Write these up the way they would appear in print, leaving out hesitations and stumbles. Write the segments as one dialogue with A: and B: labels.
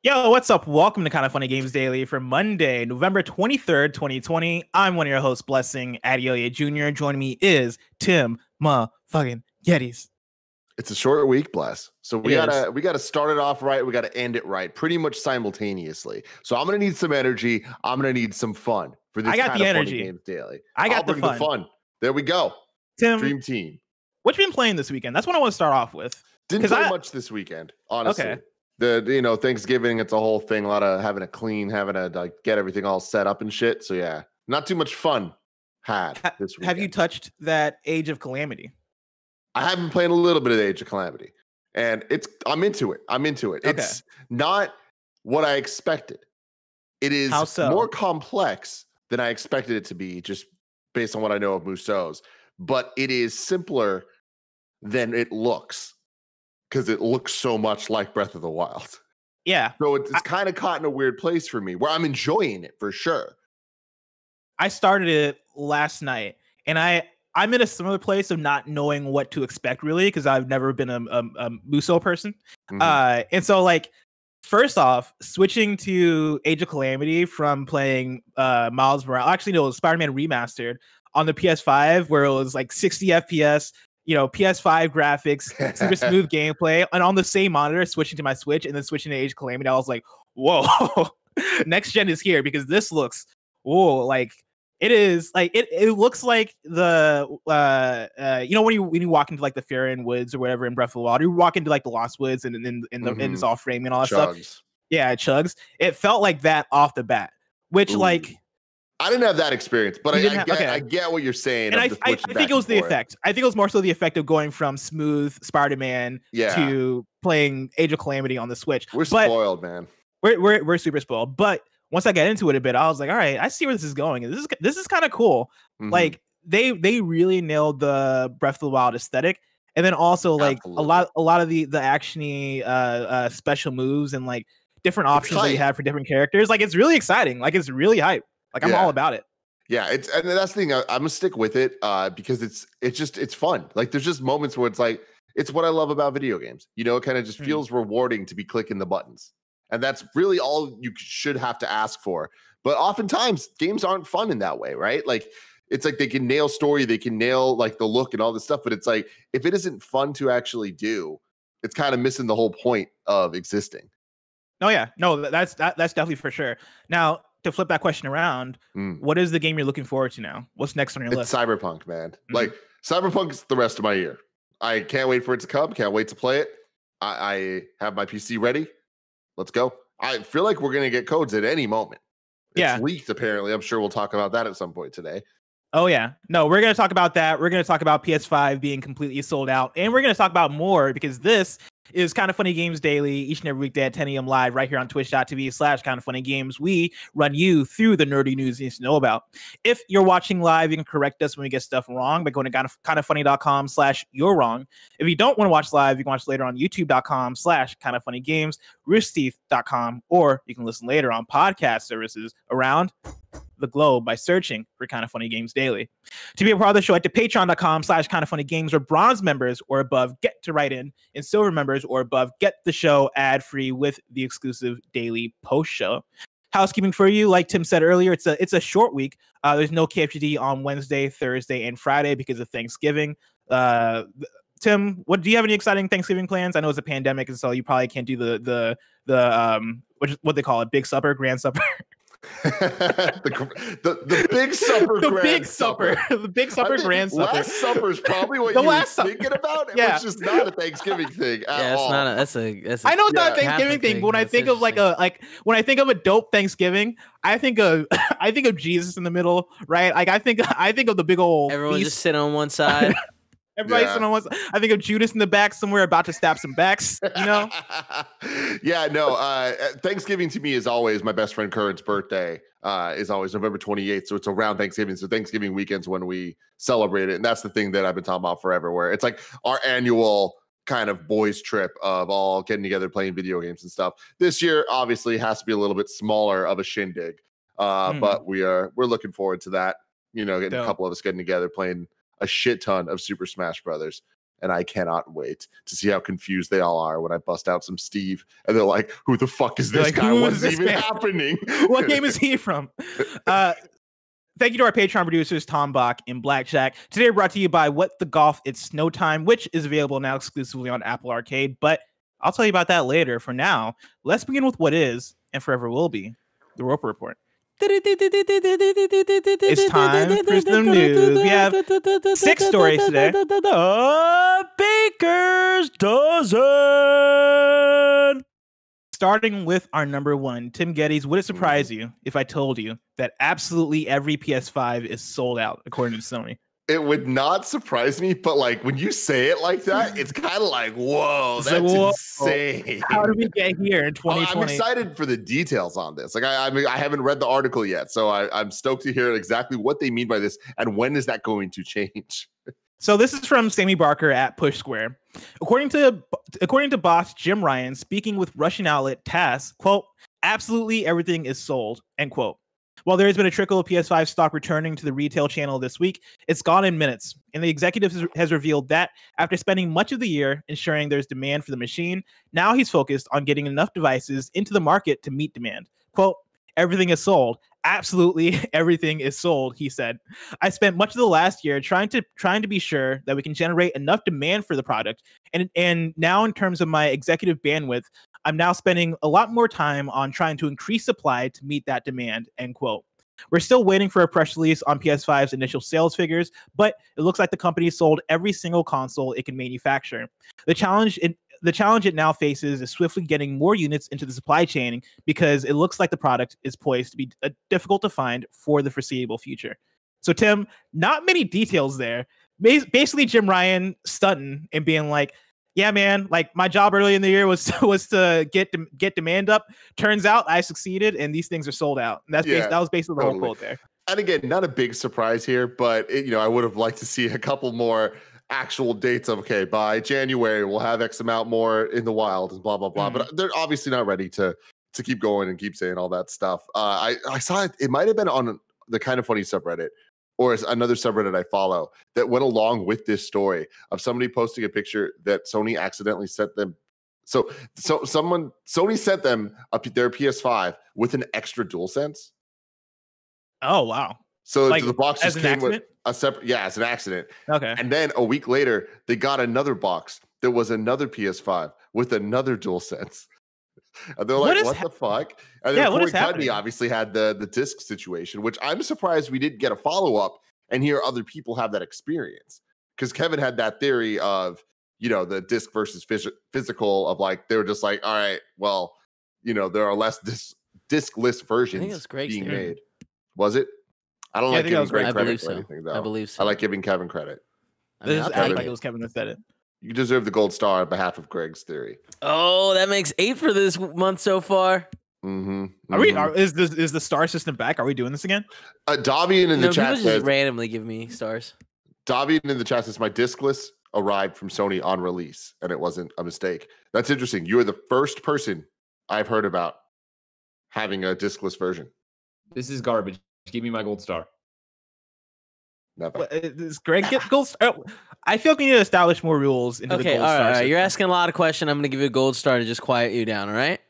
A: Yo, what's up? Welcome to Kind of Funny Games Daily for Monday, November 23rd, 2020. I'm one of your hosts, Blessing Adeoye Jr. Joining me is Tim motherfucking Geddes.
B: It's a short week, Bless. So we gotta start it off right. We gotta end it right, pretty much simultaneously. So I'm gonna need some energy. I'm gonna need some fun for this.
A: I got
B: Kind
A: the
B: of
A: energy.
B: Funny Games Daily.
A: I got
B: I'll bring the fun. There we go.
A: Tim,
B: Dream team.
A: What you been playing this weekend? That's what I want to start off with.
B: Didn't play much this weekend, honestly.
A: Okay.
B: Thanksgiving, it's a whole thing. A lot of having to like get everything all set up and shit. So yeah, not too much fun had this weekend.
A: Have you touched that Age of Calamity?
B: I have been playing a little bit of the Age of Calamity, and I'm into it. Okay. It's not what I expected. It is more complex than I expected it to be, just based on what I know of Muso's. But it is simpler than it looks, because it looks so much like Breath of the Wild.
A: Yeah.
B: So it's kind of caught in a weird place for me, where I'm enjoying it for sure.
A: I started it last night, and I'm in a similar place of not knowing what to expect, really, because I've never been a Muso person. Mm-hmm. And so, like, first off, switching to Age of Calamity from playing Miles Morales, actually, no, it was Spider-Man Remastered on the PS5, where it was like 60 FPS, PS5 graphics, super smooth gameplay, and on the same monitor, switching to my Switch and then switching to Age of Calamity, I was like, whoa, next gen is here, because this looks, like, it is like it looks like the when you walk into like the Fairhaven Woods or whatever in Breath of the Wild, you walk into like the Lost Woods and in it's all framing and all that stuff. Yeah, it chugs. It felt like that off the bat, which like
B: I didn't have that experience, but I get what you're saying.
A: And I think it was the effect. I think it was more so the effect of going from smooth Spider-Man to playing Age of Calamity on the Switch.
B: We're spoiled, man.
A: We're super spoiled, but once I got into it a bit, I was like, all right, I see where this is going. And this is kind of cool. Mm-hmm. Like they really nailed the Breath of the Wild aesthetic. And then also like a lot of the actiony special moves and like different options that you have for different characters. Like it's really exciting. Like it's really hype. Like I'm all about it.
B: Yeah, and that's the thing. I'm gonna stick with it because it's fun. Like there's just moments where it's like, it's what I love about video games. It kind of just feels rewarding to be clicking the buttons. And that's really all you should have to ask for. But oftentimes games aren't fun in that way, right? Like it's like they can nail story, they can nail like the look and all this stuff. But it's like, if it isn't fun to actually do, it's kind of missing the whole point of existing.
A: Oh yeah, no, that's definitely for sure. Now to flip that question around, what is the game you're looking forward to now? What's next on your list?
B: It's Cyberpunk, man. Like Cyberpunk's the rest of my year. I can't wait for it to come. Can't wait to play it. I have my PC ready. Let's go. I feel like we're going to get codes at any moment. It's leaked, apparently. I'm sure we'll talk about that at some point today.
A: Oh, yeah. No, we're going to talk about that. We're going to talk about PS5 being completely sold out. And we're going to talk about more, because this is Kind of Funny Games Daily, each and every weekday at 10 a.m. live right here on twitch.tv/kindoffunnygames. We run you through the nerdy news you need to know about. If you're watching live, you can correct us when we get stuff wrong by going to kindoffunny.com/you're wrong. If you don't want to watch live, you can watch later on youtube.com/kindoffunnygames, roosterteeth.com, or you can listen later on podcast services around the globe by searching for Kind of Funny Games Daily. To be a part of the show, at the patreon.com/kindoffunnygames, where bronze members or above get to write in, and silver members or above get the show ad-free with the exclusive daily post show. Housekeeping for you, like Tim said earlier, it's a short week. There's no KFGD on Wednesday, Thursday, and Friday because of Thanksgiving. Tim, do you have any exciting Thanksgiving plans? I know it's a pandemic, and so you probably can't do the what they call it, big supper, grand supper.
B: the big supper,
A: the big supper, grand supper.
B: Last supper is probably what you were thinking about. It's just not a Thanksgiving thing at all.
C: That's a
A: I know it's not a Thanksgiving thing, but when I think of when I think of a dope Thanksgiving, I think of Jesus in the middle, right? Like I think of the big old
C: everyone
A: feast.
C: Just sit on one side.
A: Everybody's sitting on one side. I think of Judas in the back somewhere about to stab some backs,
B: Thanksgiving to me is always my best friend Current's birthday is always November 28th. So it's around Thanksgiving. So Thanksgiving weekend's when we celebrate it. And that's the thing that I've been talking about forever, where it's like our annual kind of boys trip of all getting together, playing video games and stuff. This year, obviously, has to be a little bit smaller of a shindig. But we're looking forward to that. Getting a couple of us getting together, playing a shit ton of Super Smash Brothers. and I cannot wait to see how confused they all are when I bust out some Steve, and they're like, "Who the fuck is this guy? What is even happening?
A: What game is he from?" Thank you to our Patreon producers, Tom Bach and Blackjack. Today, brought to you by What the Golf, It's Snow Time, which is available now exclusively on Apple Arcade. But I'll tell you about that later. For now, let's begin with what is and forever will be the Roper Report. It's time for some news. We have 6 stories today.
C: Baker's dozen.
A: Starting with our number 1, Tim Geddes, would it surprise you if I told you that absolutely every PS5 is sold out, according to Sony?
B: It would not surprise me, but like when you say it like that, it's kind of like, whoa, that's insane.
A: How did we get here in 2020?
B: I'm excited for the details on this. Like I haven't read the article yet, so I'm stoked to hear exactly what they mean by this and when is that going to change.
A: So this is from Sammy Barker at PushSquare. According to boss Jim Ryan, speaking with Russian outlet TASS, quote, absolutely everything is sold, end quote. While there has been a trickle of PS5 stock returning to the retail channel this week, it's gone in minutes. And the executive has revealed that after spending much of the year ensuring there's demand for the machine, now he's focused on getting enough devices into the market to meet demand. Quote, everything is sold. Absolutely everything is sold, he said. I spent much of the last year trying to be sure that we can generate enough demand for the product. And now in terms of my executive bandwidth, I'm now spending a lot more time on trying to increase supply to meet that demand, end quote. We're still waiting for a press release on PS5's initial sales figures, but it looks like the company sold every single console it can manufacture. The challenge it now faces is swiftly getting more units into the supply chain because it looks like the product is poised to be difficult to find for the foreseeable future. So, Tim, not many details there. Basically, Jim Ryan stunting and being like, yeah, man, like my job early in the year was to get demand up. Turns out I succeeded and these things are sold out. And that was basically the whole quote there.
B: And again, not a big surprise here, but I would have liked to see a couple more actual dates of, okay, by January we'll have X amount more in the wild and blah blah blah. But they're obviously not ready to keep going and keep saying all that stuff. I saw it might have been on the Kind of Funny subreddit or another subreddit I follow that went along with this story of somebody posting a picture that Sony accidentally sent them. So Sony sent them their PS5 with an extra DualSense.
A: Oh wow!
B: So
A: like,
B: the box just came with
A: a
B: separate. Yeah, it's an accident.
A: Okay.
B: And then a week later, they got another box that was another PS5 with another DualSense. And they're like, what the fuck? And then Corey Cudney obviously had the disc situation, which I'm surprised we didn't get a follow-up and hear other people have that experience. Because Kevin had that theory of, the disc versus physical of like, they were just like, all right, well, there are less disc-less versions being made. Was it? I don't like giving Greg credit for anything, though.
C: I believe so.
B: I like giving Kevin credit.
A: I like it was Kevin that said it.
B: You deserve the gold star on behalf of Greg's theory.
C: Oh, that makes 8 for this month so far.
A: Is the star system back? Are we doing this again?
B: Davian in the chat
C: says just randomly give me stars.
B: Davian in the chat says my discless arrived from Sony on release, and it wasn't a mistake. That's interesting. You are the first person I've heard about having a discless version.
D: This is garbage. Give me my gold star.
B: Never.
A: Does Greg get gold star? I feel like we need to establish more rules into the gold star.
C: All right. You're asking a lot of questions. I'm going to give you a gold star to just quiet you down. All right.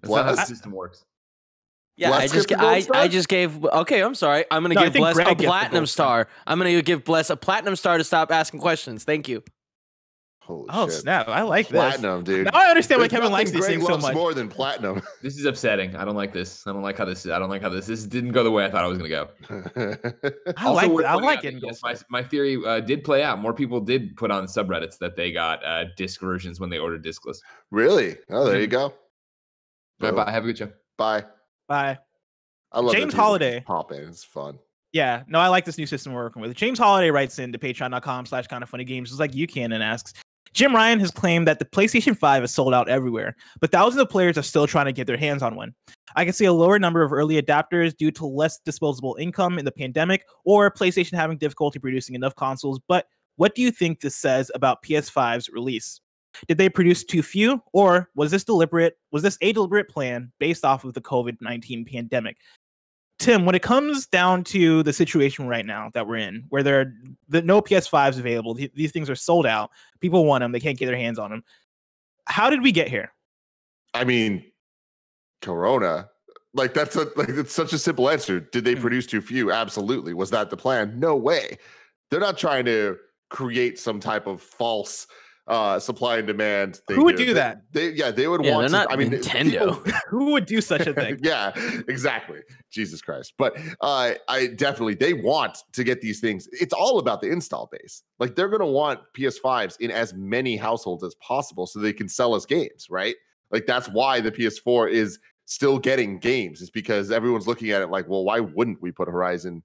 D: That's not how the system works.
C: Yeah, I just gave. Okay, I'm sorry. I'm going to give Bless a platinum star. I'm going to give Bless a platinum star to stop asking questions. Thank you.
B: Holy shit.
A: Snap! I like
B: platinum,
A: this.
B: dude.
A: Now I understand why Kevin likes these things so much.
B: More than platinum.
D: This is upsetting. I don't like this. I don't like how this. This didn't go the way I thought it was going to go.
A: I like it.
D: Yes, my theory did play out. More people did put on subreddits that they got disc versions when they ordered discless.
B: Really? Oh, there you go.
D: All right, bye. Have a good show.
B: Bye.
A: Bye.
B: I love
A: James Halliday.
B: Pop in. It's fun.
A: Yeah, no, I like this new system we're working with. James Halliday writes into patreon.com/kindoffunnygames, just like you can, and asks, Jim Ryan has claimed that the PlayStation 5 is sold out everywhere, but thousands of players are still trying to get their hands on one. I can see a lower number of early adapters due to less disposable income in the pandemic, or PlayStation having difficulty producing enough consoles, but what do you think this says about PS5's release? Did they produce too few, or was this a deliberate plan based off of the COVID-19 pandemic? Tim, when it comes down to the situation right now that we're in, where no PS5s available, these things are sold out. People want them. They can't get their hands on them. How did we get here?
B: I mean, Corona. Like it's such a simple answer. Did they produce too few? Absolutely. Was that the plan? No way. They're not trying to create some type of false supply and demand thing.
A: Who would do that?
B: They would want to. I mean,
C: Nintendo.
A: Who would do such a thing?
B: Yeah, exactly. Jesus Christ. But they want to get these things. It's all about the install base. Like they're going to want PS5s in as many households as possible so they can sell us games, right? Like that's why the PS4 is still getting games. It's because everyone's looking at it like, well, why wouldn't we put Horizon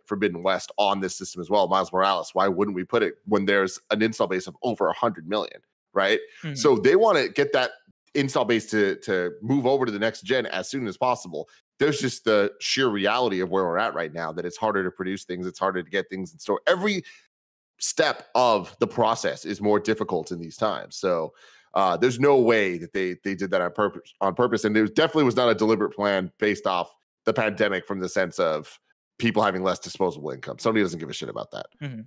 B: Forbidden West on this system as well? Miles Morales, why wouldn't we put it when there's an install base of over 100 million, right? Mm-hmm. So they want to get that install base to move over to the next gen as soon as possible. There's just the sheer reality of where we're at right now, that it's harder to produce things, it's harder to get things in store. Every step of the process is more difficult in these times. So there's no way that they did that on purpose. And it definitely was not a deliberate plan based off the pandemic, from the sense of people having less disposable income. Sony doesn't give a shit about that.
A: Mm-hmm.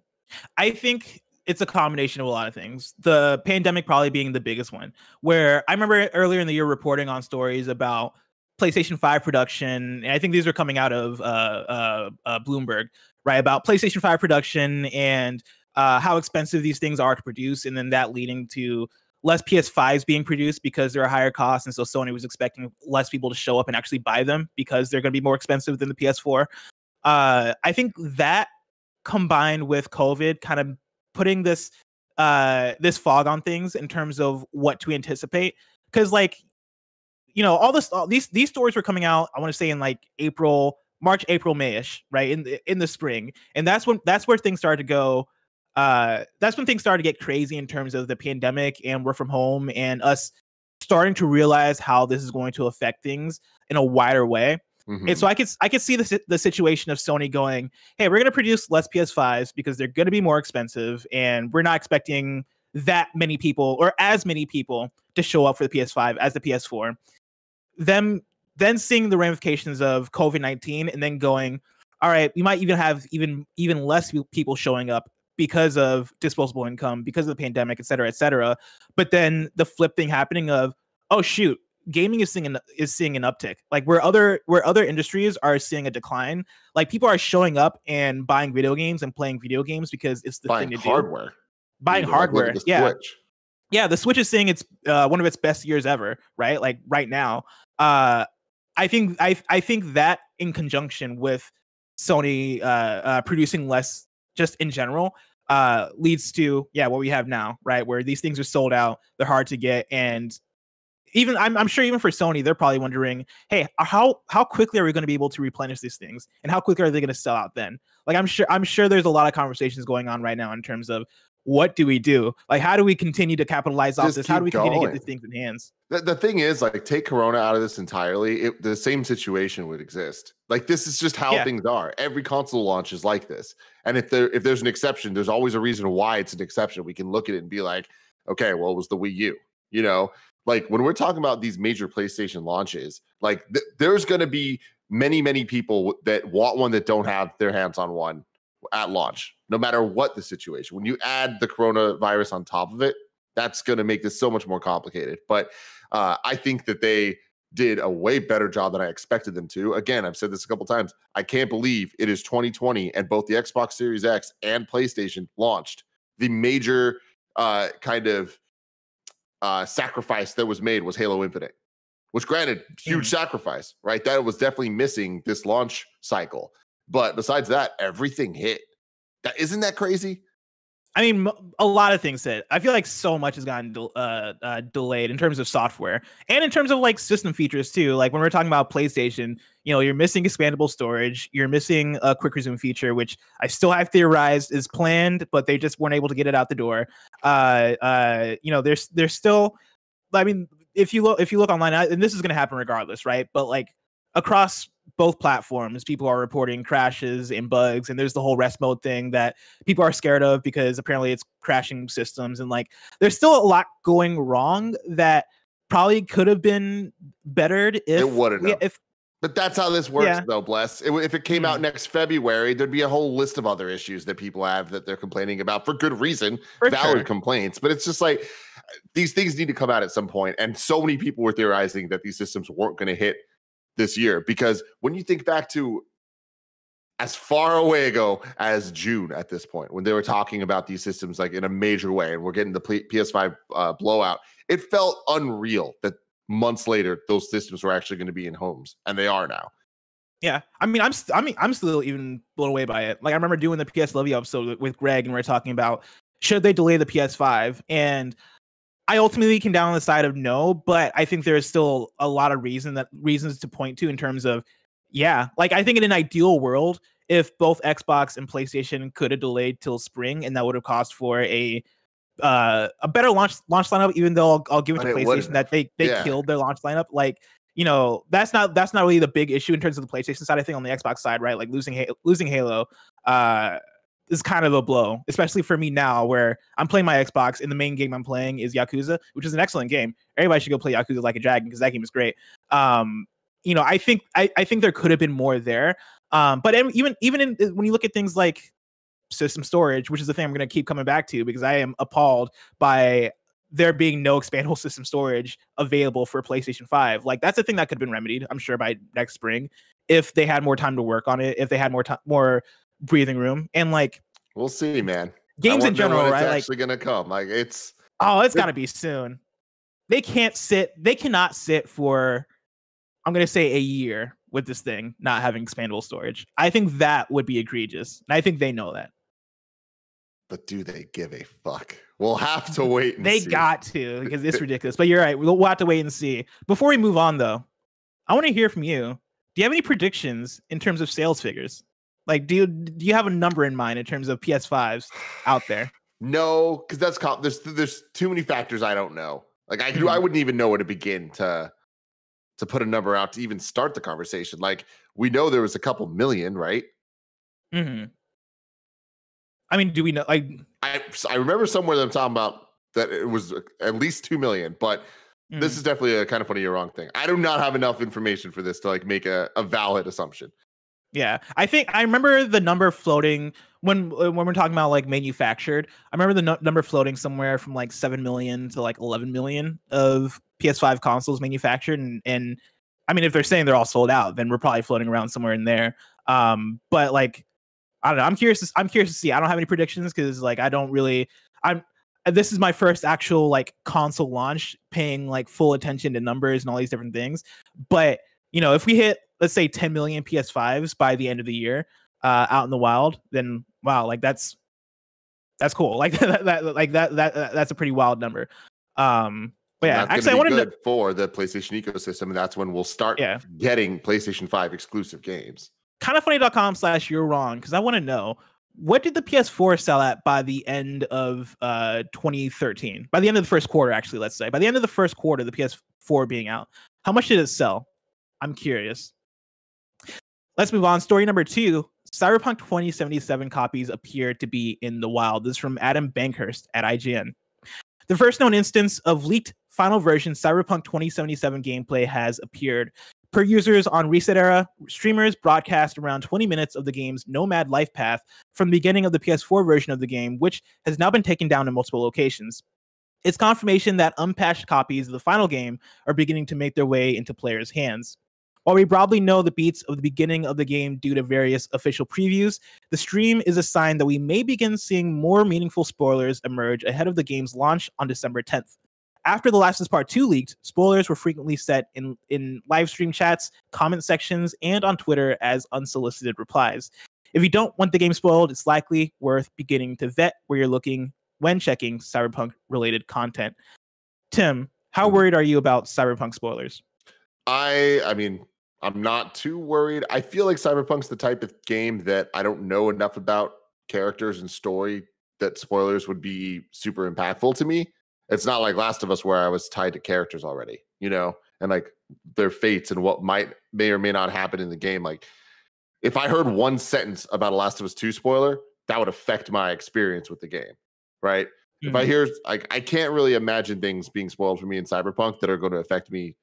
A: I think it's a combination of a lot of things. The pandemic probably being the biggest one, where I remember earlier in the year reporting on stories about PlayStation 5 production. And I think these are coming out of Bloomberg, right? About PlayStation 5 production and how expensive these things are to produce. And then that leading to less PS5s being produced because they're a higher cost. And so Sony was expecting less people to show up and actually buy them because they're going to be more expensive than the PS4. I think that combined with COVID kind of putting this fog on things in terms of what to anticipate. Because all these stories were coming out, I want to say in like March, April, May-ish, right? In the spring. And that's where things started to go. That's when things started to get crazy in terms of the pandemic and work from home and us starting to realize how this is going to affect things in a wider way. Mm-hmm. And so I could see the situation of Sony going, hey, we're going to produce less PS5s because they're going to be more expensive, and we're not expecting that many people or as many people to show up for the PS5 as the PS4. Then seeing the ramifications of COVID-19 and then going, all right, we might even have even less people showing up because of disposable income, because of the pandemic, et cetera, but then the flip thing happening of, oh shoot, gaming is seeing an uptick. Like where other industries are seeing a decline, like people are showing up and buying video games and playing video games because it's the thing to do. Buying hardware. Yeah. Yeah, the Switch is seeing it's one of its best years ever, right? Like right now. I think that in conjunction with Sony producing less just in general leads to what we have now, right? Where these things are sold out, they're hard to get, and even I'm sure even for Sony, they're probably wondering, hey, how quickly are we going to be able to replenish these things, and how quickly are they going to sell out then? Like I'm sure there's a lot of conversations going on right now in terms of what do we do? Like, how do we continue to capitalize off this? How do we continue to get these things in hands?
B: The thing is, like, take Corona out of this entirely, the same situation would exist. Like, this is just how things are. Every console launch is like this. And if there's an exception, there's always a reason why it's an exception. We can look at it and be like, okay, well, it was the Wii U, you know? Like, when we're talking about these major PlayStation launches, like, there's going to be many, many people that want one that don't have their hands on one at launch, no matter what the situation. When you add the coronavirus on top of it, that's going to make this so much more complicated. But I think that they did a way better job than I expected them to. Again, I've said this a couple times. I can't believe it is 2020 and both the Xbox Series X and PlayStation launched. The major sacrifice that was made was Halo Infinite, which, granted, huge sacrifice, right? That was definitely missing this launch cycle. But besides that, everything hit. Isn't that crazy?
A: I mean, a lot of things hit. I feel like so much has gotten delayed in terms of software and in terms of like system features too. Like when we're talking about PlayStation, you know, you're missing expandable storage. You're missing a quick resume feature, which I still have theorized is planned, but they just weren't able to get it out the door. You know, there's still, I mean, if you look online, and this is going to happen regardless, right? But like across both platforms, people are reporting crashes and bugs, and there's the whole rest mode thing that people are scared of because apparently it's crashing systems, and like there's still a lot going wrong that probably could have been bettered if
B: But that's how this works, though, Bless. If it came out next February, there'd be a whole list of other issues that people have that they're complaining about for good reason, valid complaints. But it's just like these things need to come out at some point. And so many people were theorizing that these systems weren't going to hit this year. Because when you think back to as far away ago as June at this point, when they were talking about these systems like in a major way, and we're getting the PS5 blowout, it felt unreal that months later those systems were actually going to be in homes, and they are now.
A: Yeah, I mean, I'm still even blown away by it. Like I remember doing the PS Love You episode with Greg, and we are talking about should they delay the PS5, and I ultimately came down on the side of no, but I think there is still a lot of reasons to point to in terms of like I think in an ideal world, if both Xbox and PlayStation could have delayed till spring, and that would have cost for a better launch lineup, even though I'll give it to PlayStation that they killed their launch lineup. Like, you know, that's not really the big issue in terms of the PlayStation side. I think on the Xbox side, right, like losing Halo is kind of a blow, especially for me now where I'm playing my Xbox and the main game I'm playing is Yakuza, which is an excellent game. Everybody should go play Yakuza Like a Dragon because that game is great. You know, I think there could have been more there. But even when you look at things like system storage, which is the thing I'm going to keep coming back to because I am appalled by there being no expandable system storage available for PlayStation 5. Like that's a thing that could have been remedied, I'm sure, by next spring if they had more time to work on it, if they had more breathing room. And like
B: we'll see, man.
A: Games in general, right?
B: It's actually going to come. Like it's
A: got to be soon. They cannot sit for, I'm going to say, a year with this thing not having expandable storage. I think that would be egregious. And I think they know that.
B: But do they give a fuck? We'll have to wait and
A: see. They got to, because it's ridiculous. But you're right. We'll have to wait and see. Before we move on, though, I want to hear from you. Do you have any predictions in terms of sales figures? Like, do you have a number in mind in terms of PS5s out there?
B: No, because there's too many factors I don't know. Like I wouldn't even know where to begin to put a number out to even start the conversation. Like we know there was a couple million, right?
A: Mm-hmm. I mean, do we know? Like,
B: I remember somewhere that I'm talking about that it was at least 2 million, but this is definitely a kind of funny or wrong thing. I do not have enough information for this to like make a valid assumption.
A: Yeah, I think I remember the number floating when we're talking about like manufactured. I remember the number floating somewhere from like 7 million to like 11 million of PS5 consoles manufactured, and I mean, if they're saying they're all sold out, then we're probably floating around somewhere in there. But like, I don't know. I'm curious to see. I don't have any predictions because like this is my first actual like console launch, paying like full attention to numbers and all these different things. But you know, if we hit, let's say 10 million PS5s by the end of the year out in the wild, then wow, like that's cool. Like that's a pretty wild number. But yeah, actually, I wanted to
B: for the PlayStation ecosystem, and that's when we'll start getting PlayStation 5 exclusive games.
A: Kindoffunny.com/you're wrong, because I want to know, what did the PS4 sell at by the end of 2013? By the end of the first quarter, actually, let's say. By the end of the first quarter, the PS4 being out, how much did it sell? I'm curious. Let's move on. Story number 2. Cyberpunk 2077 copies appear to be in the wild. This is from Adam Bankhurst at IGN. The first known instance of leaked final version Cyberpunk 2077 gameplay has appeared. Per users on Reset Era, streamers broadcast around 20 minutes of the game's Nomad life path from the beginning of the PS4 version of the game, which has now been taken down in multiple locations. It's confirmation that unpatched copies of the final game are beginning to make their way into players' hands. While we broadly know the beats of the beginning of the game due to various official previews, the stream is a sign that we may begin seeing more meaningful spoilers emerge ahead of the game's launch on December 10th. After The Last of Us Part 2 leaked, spoilers were frequently set in live stream chats, comment sections, and on Twitter as unsolicited replies. If you don't want the game spoiled, it's likely worth beginning to vet where you're looking when checking Cyberpunk-related content. Tim, how worried are you about Cyberpunk spoilers?
B: I mean, I'm not too worried. I feel like Cyberpunk's the type of game that I don't know enough about characters and story that spoilers would be super impactful to me. It's not like Last of Us where I was tied to characters already, you know, and like their fates and what may or may not happen in the game. Like if I heard one sentence about a Last of Us 2 spoiler, that would affect my experience with the game, right? If I hear, like, I can't really imagine things being spoiled for me in Cyberpunk that are going to affect me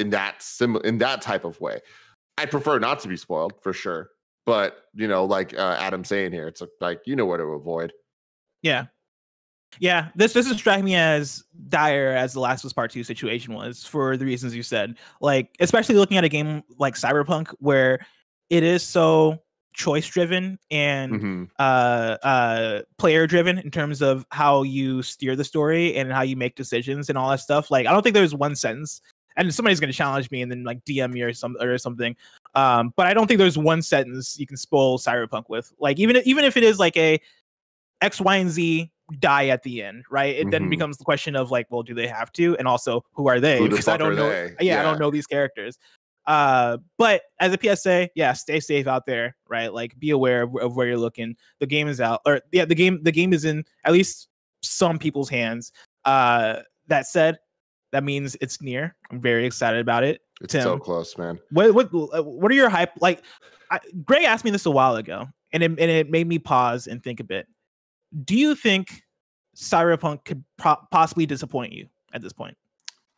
B: in that type of way. I prefer not to be spoiled for sure, but you know, like Adam's saying here, it's like you know what to avoid.
A: Yeah. Yeah, this doesn't strike me as dire as The Last of Us Part 2 situation was for the reasons you said. Like, especially looking at a game like Cyberpunk, where it is so choice driven and player driven in terms of how you steer the story and how you make decisions and all that stuff. Like, I don't think there's one sentence, and somebody's going to challenge me and then like DM me or something. But I don't think there's one sentence you can spoil Cyberpunk with. Like, even if it is like a X, Y, and Z die at the end, right? It then becomes the question of like, well, do they have to? And also, who are they? Because I don't know. I don't know these characters. But as a PSA, yeah, stay safe out there, right? Like, be aware of where you're looking. The game is out, or yeah, the game is in at least some people's hands. That said, that means it's near. I'm very excited about it.
B: It's
A: Tim,
B: so close, man.
A: What are your hype? Like, Greg asked me this a while ago, and it made me pause and think a bit. Do you think Cyberpunk could possibly disappoint you at this point?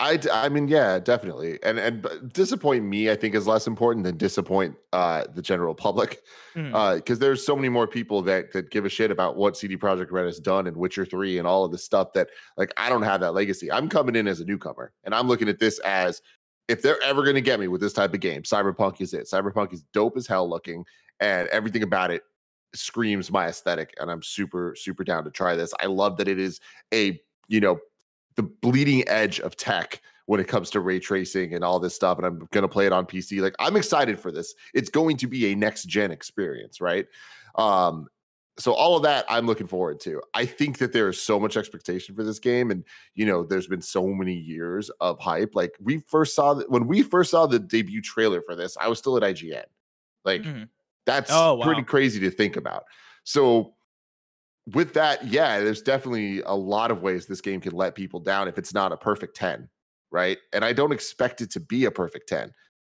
B: I mean, yeah, definitely. And disappoint me, I think, is less important than disappoint the general public. Because there's so many more people that give a shit about what CD Projekt Red has done and Witcher 3 and all of this stuff that, like, I don't have that legacy. I'm coming in as a newcomer, and I'm looking at this as, if they're ever going to get me with this type of game, Cyberpunk is it. Cyberpunk is dope as hell looking, and everything about it screams my aesthetic, and I'm super, super down to try this. I love that it is the bleeding edge of tech when it comes to ray tracing and all this stuff, and I'm going to play it on PC. Like, I'm excited for this. It's going to be a next-gen experience, right? So all of that I'm looking forward to. I think that there is so much expectation for this game, and there's been so many years of hype. Like, when we first saw the debut trailer for this, I was still at IGN. Like, that's pretty crazy to think about. So with that, yeah, there's definitely a lot of ways this game can let people down if it's not a perfect 10, right? And I don't expect it to be a perfect 10.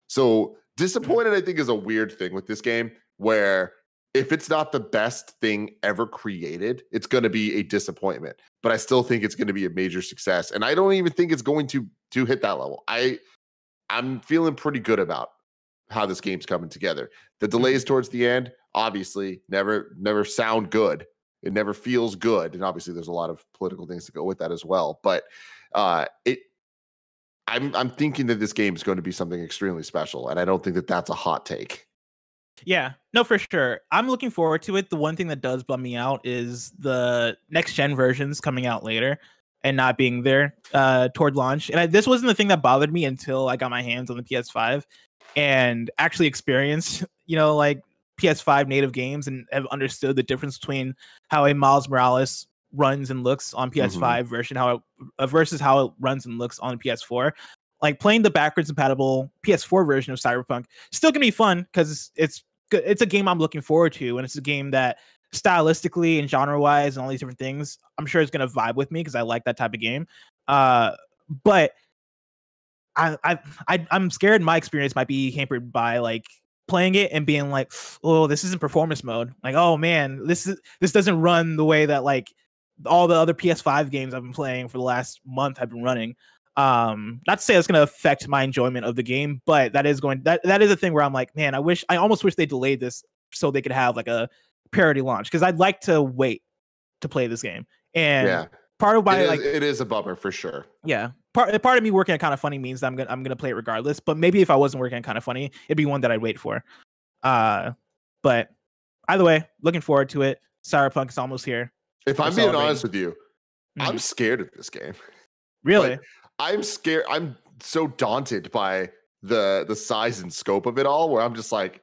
B: So disappointed, I think, is a weird thing with this game, where if it's not the best thing ever created, it's going to be a disappointment. But I still think it's going to be a major success. And I don't even think it's going to hit that level. I'm feeling pretty good about how this game's coming together. The delays towards the end, obviously, never sound good. It never feels good, and obviously, there's a lot of political things to go with that as well. But I'm thinking that this game is going to be something extremely special, and I don't think that that's a hot take.
A: Yeah, no, for sure. I'm looking forward to it. The one thing that does bum me out is the next gen versions coming out later and not being there toward launch. And this wasn't the thing that bothered me until I got my hands on the PS5 and actually experienced, like PS5 native games and have understood the difference between how a Miles Morales runs and looks on PS5 versus how it runs and looks on PS4. Like, playing the backwards compatible PS4 version of Cyberpunk still can be fun because it's a game I'm looking forward to, and it's a game that stylistically and genre wise and all these different things, I'm sure it's going to vibe with me because I like that type of game. But I'm scared my experience might be hampered by like playing it and being like, oh, this isn't performance mode. Like, oh man, this doesn't run the way that like all the other PS5 games I've been playing for the last month have been running. Not to say it's going to affect my enjoyment of the game, but that is a thing where I'm like, man, I almost wish they delayed this so they could have like a parity launch, because I'd like to wait to play this game. And part of why
B: it is a bummer for sure.
A: Yeah. Part of me working at Kind of Funny means that I'm gonna play it regardless. But maybe if I wasn't working at Kind of Funny, it'd be one that I'd wait for. But either way, looking forward to it. Cyberpunk is almost here.
B: If I'm being honest with you, I'm scared of this game.
A: Really?
B: Like, I'm scared. I'm so daunted by the size and scope of it all, where I'm just like,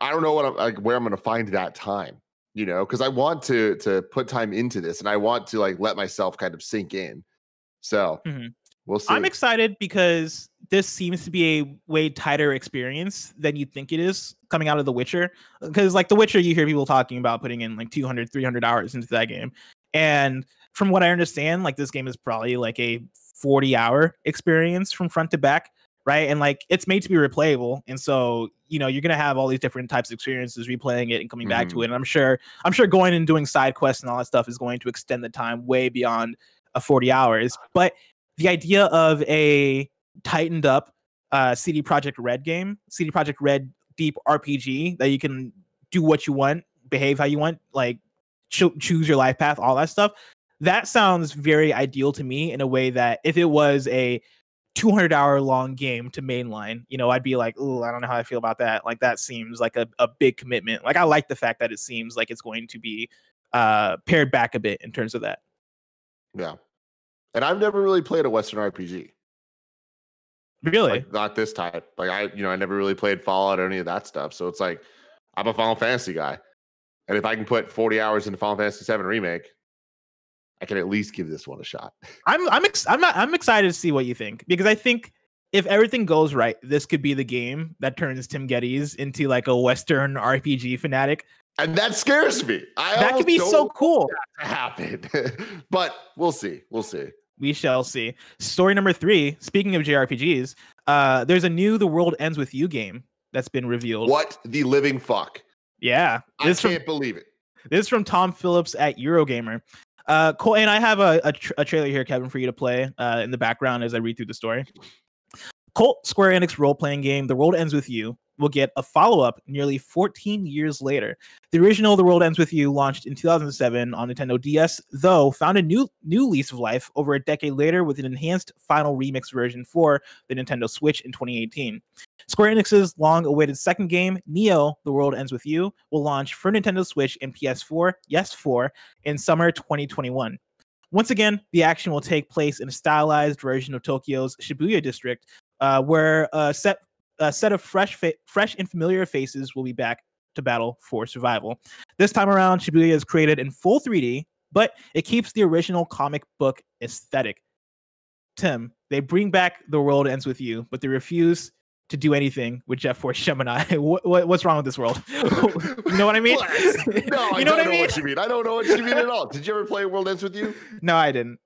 B: I don't know where I'm going to find that time, because I want to put time into this, and I want to like let myself kind of sink in. So we'll see.
A: I'm excited because this seems to be a way tighter experience than you think it is coming out of The Witcher. Because like The Witcher, you hear people talking about putting in like 200, 300 hours into that game. And from what I understand, like this game is probably like a 40-hour experience from front to back, right? And like it's made to be replayable. And so, you're going to have all these different types of experiences replaying it and coming back to it. And I'm sure going and doing side quests and all that stuff is going to extend the time way beyond 40 hours. But the idea of a tightened up CD Projekt Red game, CD Projekt Red deep RPG that you can do what you want, behave how you want, like choose your life path, all that stuff. That sounds very ideal to me in a way that if it was a 200-hour long game to mainline, you know, I'd be like, oh, I don't know how I feel about that. Like, that seems like a big commitment. Like, I like the fact that it seems like it's going to be pared back a bit in terms of that.
B: Yeah. And I've never really played a Western RPG.
A: Really?
B: Like, not this type. Like, I never really played Fallout or any of that stuff. So it's like, I'm a Final Fantasy guy. And if I can put 40 hours into Final Fantasy VII Remake, I can at least give this one a shot.
A: I'm excited to see what you think, because I think if everything goes right, this could be the game that turns Tim Geddes into like a Western RPG fanatic.
B: And that scares me.
A: That could be so cool
B: to happen. But we'll see.
A: We shall see. Story number 3. Speaking of JRPGs, there's a new The World Ends With You game that's been revealed.
B: What the living fuck?
A: Yeah.
B: I can't believe it.
A: This is from Tom Phillips at Eurogamer. Cool. And I have a trailer here, Kevin, for you to play in the background as I read through the story. Cult Square Enix role-playing game The World Ends With You will get a follow-up nearly 14 years later. The original The World Ends With You launched in 2007 on Nintendo DS, though found a new lease of life over a decade later with an enhanced final remix version for the Nintendo Switch in 2018. Square Enix's long-awaited second game, Neo: The World Ends With You, will launch for Nintendo Switch and PS4, yes 4, in summer 2021. Once again, the action will take place in a stylized version of Tokyo's Shibuya district, where a set of fresh and familiar faces will be back to battle for survival. This time around, Shibuya is created in full 3D, but it keeps the original comic book aesthetic. Tim, they bring back The World Ends With You, but they refuse to do anything with Jeff Force Gemini. What's wrong with this world? You know what I mean?
B: No, I don't know what you mean. I don't know what you mean at all. Did you ever play World Ends With You?
A: No, I didn't.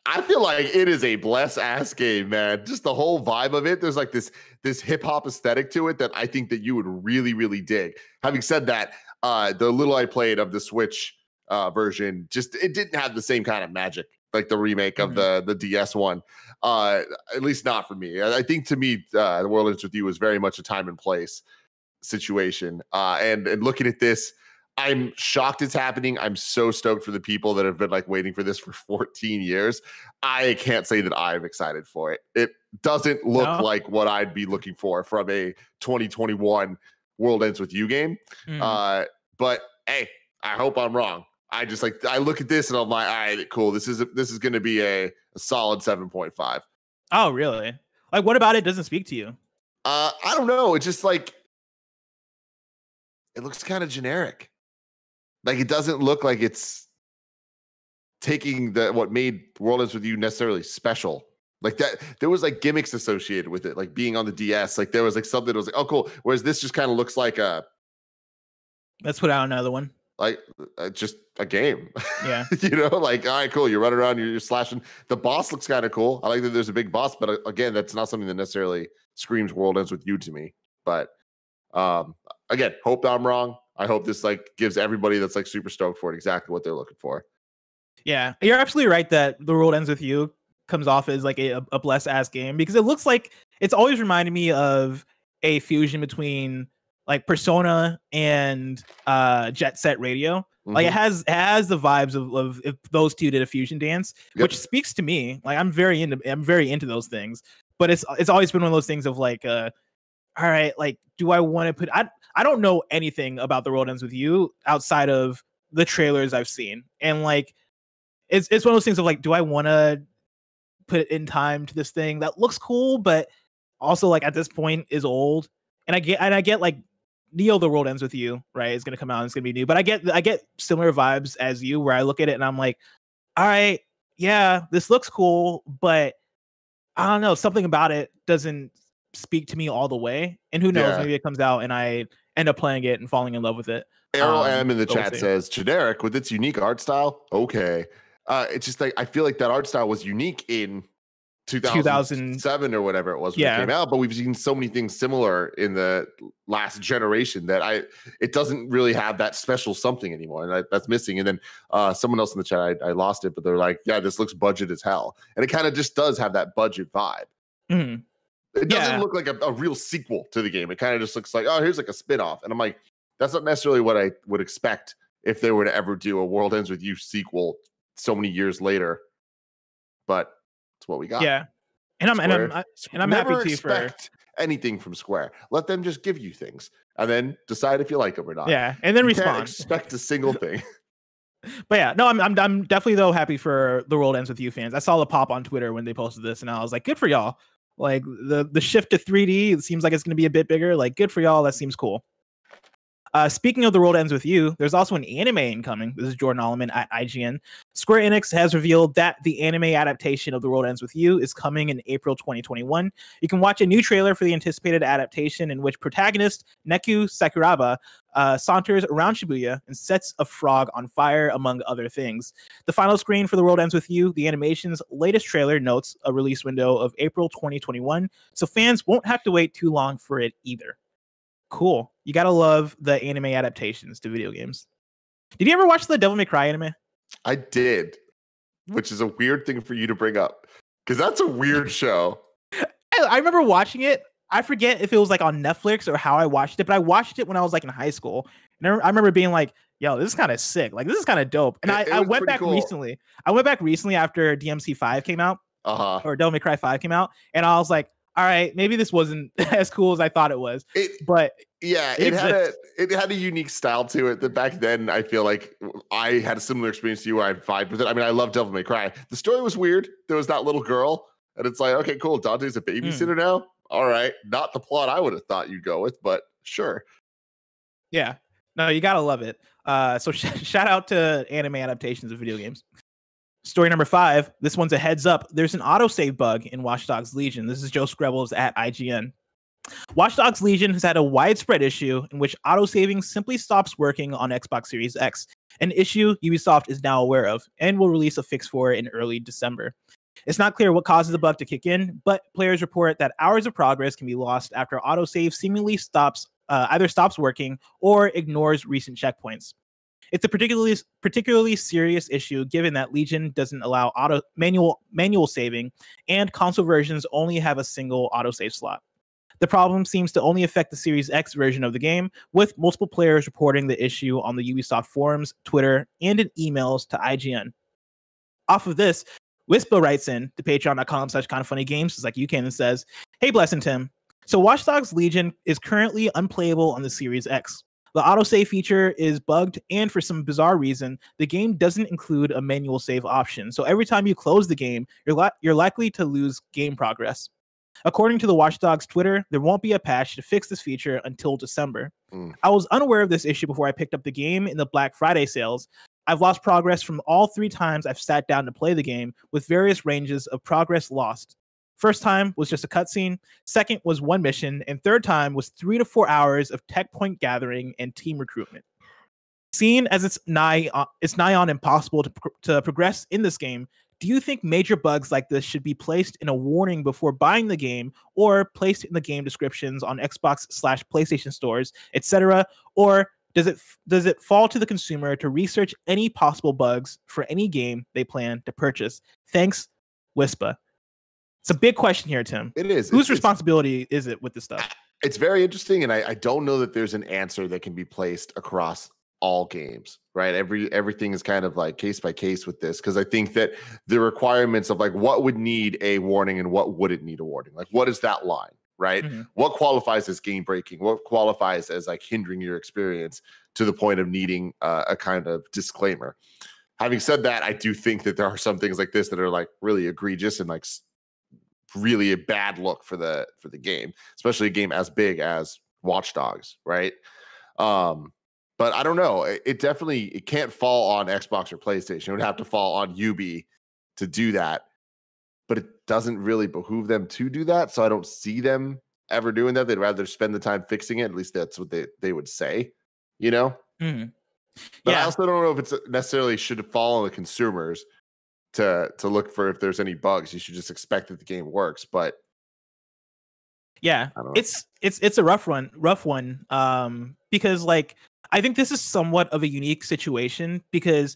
B: I feel like it is a bless ass game, man. Just the whole vibe of it. There's like this hip hop aesthetic to it that I think that you would really, really dig. Having said that, the little I played of the Switch version, just it didn't have the same kind of magic like the remake of the DS one. At least not for me. I think to me, The World Ends With You was very much a time and place situation. And looking at this, I'm shocked it's happening. I'm so stoked for the people that have been like waiting for this for 14 years. I can't say that I'm excited for it. It doesn't look like what I'd be looking for from a 2021 World Ends With You game. But hey, I hope I'm wrong. I look at this and I'm like, all right, cool. This is going to be a solid 7.5.
A: Oh, really? Like, what about it doesn't speak to you?
B: I don't know. It's just like, it looks kind of generic. Like, it doesn't look like it's taking what made World Ends With You necessarily special. Like that, there was like gimmicks associated with it, like being on the DS. Like there was like something that was like, oh, cool. Whereas this just kind of looks like
A: let's put out another one.
B: Like just a game.
A: Yeah.
B: You know, like, all right, cool. You're running around, you're slashing. The boss looks kind of cool. I like that there's a big boss, but again, that's not something that necessarily screams World Ends With You to me. But again, hope I'm wrong. I hope this like gives everybody that's like super stoked for it exactly what they're looking for. Yeah,
A: you're absolutely right that The World Ends With You comes off as like a blessed ass game, because it looks like it's always reminded me of a fusion between like Persona and Jet Set Radio. Mm-hmm. Like it has the vibes of if those two did a fusion dance, which speaks to me. Like I'm very into those things, but it's always been one of those things of like all right, like do I want to put I don't know anything about The World Ends With You outside of the trailers I've seen. And like, it's one of those things of like, do I want to put in time to this thing that looks cool, but also like at this point is old. And I get like Neo: The World Ends With You, right? It's going to come out and it's going to be new, but I get similar vibes as you, where I look at it and I'm like, all right, yeah, this looks cool, but I don't know, something about it doesn't speak to me all the way. And who knows, maybe it comes out and I end up playing it and falling in love with it.
B: Errol M in the chat says generic with its unique art style. Okay. It's just like, I feel like that art style was unique in 2007 or whatever it was when it came out, but we've seen so many things similar in the last generation that it doesn't really have that special something anymore, and that's missing. And then someone else in the chat, I lost it, but they're like, yeah, this looks budget as hell, and it kind of just does have that budget vibe.
A: Mm-hmm.
B: It doesn't look like a real sequel to the game. It kind of just looks like, oh, here's like a spin-off. And I'm like, that's not necessarily what I would expect if they were to ever do a World Ends With You sequel so many years later. But it's what we got.
A: Yeah. And I'm
B: never
A: happy to
B: expect anything from Square. Let them just give you things and then decide if you like them or not.
A: Yeah, and then respond.
B: Can't expect a single thing.
A: But yeah, no, I'm definitely though happy for the World Ends With You fans. I saw the pop on Twitter when they posted this, and I was like, good for y'all. Like the shift to 3D, it seems like it's going to be a bit bigger. Like, good for y'all. That seems cool. Speaking of The World Ends With You, there's also an anime incoming. This is Jordan Oloman at IGN. Square Enix has revealed that the anime adaptation of The World Ends With You is coming in April 2021. You can watch a new trailer for the anticipated adaptation in which protagonist Neku Sakuraba saunters around Shibuya and sets a frog on fire, among other things. The final screen for The World Ends With You, the animation's latest trailer, notes a release window of April 2021, so fans won't have to wait too long for it either. Cool. You gotta love the anime adaptations to video games. Did you ever watch the Devil May Cry anime?
B: I did, which is a weird thing for you to bring up because that's a weird show.
A: I remember watching it. I forget if it was like on Netflix or how I watched it, but I watched it when I was like in high school. And I remember being like, yo, this is kind of sick. Like, this is kind of dope. And I went back recently. I went back recently after DMC 5 came out, or Devil May Cry 5 came out. And I was like, all right, maybe this wasn't as cool as I thought it was. But
B: yeah, it had a unique style to it that back then I feel like I had a similar experience to you where I vibed with it. I mean, I love Devil May Cry. The story was weird. There was that little girl, and it's like, okay, cool. Dante's a babysitter now. All right, not the plot I would have thought you'd go with, but sure.
A: Yeah, no, you gotta love it. So shout out to anime adaptations of video games. Story number 5. This one's a heads up. There's an autosave bug in Watch Dogs Legion. This is Joe Skrebels at IGN. Watch Dogs Legion has had a widespread issue in which autosaving simply stops working on Xbox Series X, an issue Ubisoft is now aware of and will release a fix for in early December. It's not clear what causes the bug to kick in, but players report that hours of progress can be lost after autosave seemingly either stops working or ignores recent checkpoints. It's a particularly serious issue given that Legion doesn't allow manual saving, and console versions only have a single autosave slot. The problem seems to only affect the Series X version of the game, with multiple players reporting the issue on the Ubisoft forums, Twitter, and in emails to IGN. Off of this, Wispa writes in to patreon.com/kindoffunnygames, just like you can, and says, "Hey, Bless and Tim. So Watch Dogs Legion is currently unplayable on the Series X. The autosave feature is bugged, and for some bizarre reason, the game doesn't include a manual save option. So every time you close the game, you're likely to lose game progress. According to the Watch Dogs Twitter, there won't be a patch to fix this feature until December. I was unaware of this issue before I picked up the game in the Black Friday sales. I've lost progress from all 3 times I've sat down to play the game, with various ranges of progress lost. First time was just a cutscene, second was 1 mission, and third time was 3 to 4 hours of tech point gathering and team recruitment. Seen as it's nigh on impossible to progress in this game, do you think major bugs like this should be placed in a warning before buying the game, or placed in the game descriptions on Xbox/PlayStation stores, etc., or does it fall to the consumer to research any possible bugs for any game they plan to purchase? Thanks, Wispa." It's a big question here, Tim.
B: It is.
A: Whose responsibility is it with this stuff?
B: It's very interesting, and I don't know that there's an answer that can be placed across all games, right? Everything is kind of like case by case with this, because I think that the requirements of like what would need a warning and what wouldn't need a warning, like what is that line, right? What qualifies as game breaking? What qualifies as like hindering your experience to the point of needing a kind of disclaimer? Having said that, I do think that there are some things like this that are like really egregious and like really a bad look for the game, especially a game as big as Watch Dogs, right? But I don't know. It can't fall on Xbox or PlayStation. It would have to fall on Ubi to do that. But it doesn't really behoove them to do that. So I don't see them ever doing that. They'd rather spend the time fixing it. At least that's what they would say, you know? But I also don't know if it's necessarily should fall on the consumers to look for if there's any bugs. You should just expect that the game works. But
A: yeah, it's a rough one. Because like I think this is somewhat of a unique situation, because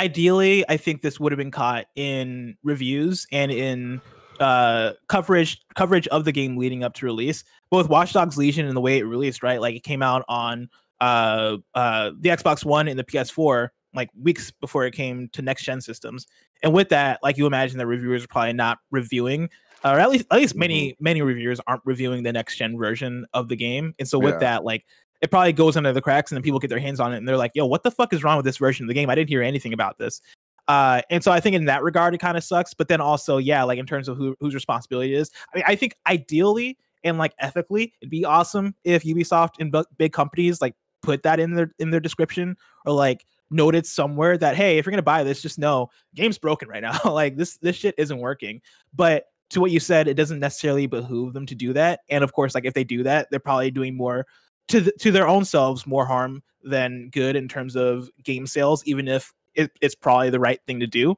A: ideally I think this would have been caught in reviews and in coverage of the game leading up to release, both Watch Dogs Legion and the way it released, right? Like it came out on the Xbox One and the PS4 like weeks before it came to next gen systems. And with that, like you imagine that reviewers are probably not reviewing, or at least many reviewers aren't reviewing the next gen version of the game. And so with that, like it probably goes under the cracks, and then people get their hands on it and they're like, yo, what the fuck is wrong with this version of the game? I didn't hear anything about this. And so I think in that regard, it kind of sucks. But then also, yeah, like in terms of whose responsibility it is, I mean, I think ideally and like ethically, it'd be awesome if Ubisoft and big companies like put that in their description, or like noted somewhere that, hey, if you're gonna buy this, just know game's broken right now. Like this shit isn't working. But to what you said, it doesn't necessarily behoove them to do that. And of course, like if they do that, they're probably doing more to their own selves more harm than good in terms of game sales, even if it's probably the right thing to do.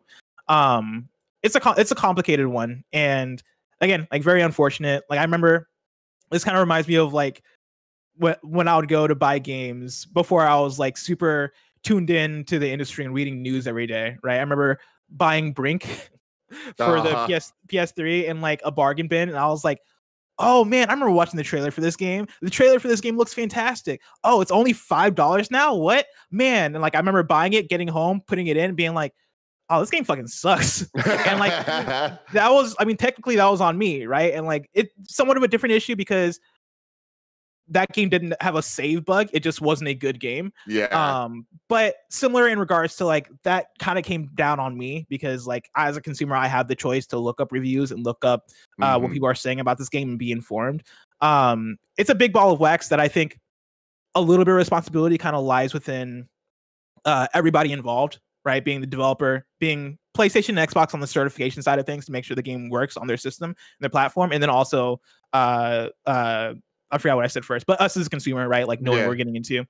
A: It's a complicated one, and again, like very unfortunate. Like I remember, this kind of reminds me of like when I would go to buy games before I was like super tuned in to the industry and reading news every day, right? I remember buying Brink for the PS3 in like a bargain bin, and I was like, oh man, I remember watching the trailer for this game. The trailer for this game looks fantastic. Oh, it's only $5 now? What? Man. And like I remember buying it, getting home, putting it in, being like, oh, this game fucking sucks. And like that was, I mean, technically that was on me, right? And like it's somewhat of a different issue because that game didn't have a save bug. It just wasn't a good game.
B: Yeah.
A: But similar in regards to like that kind of came down on me because like as a consumer, I have the choice to look up reviews and look up what people are saying about this game and be informed. It's a big ball of wax that I think a little bit of responsibility kind of lies within everybody involved, right? Being the developer, being PlayStation and Xbox on the certification side of things to make sure the game works on their system and their platform. And then also I forgot what I said first, but us as a consumer, right? Like knowing what we're getting into.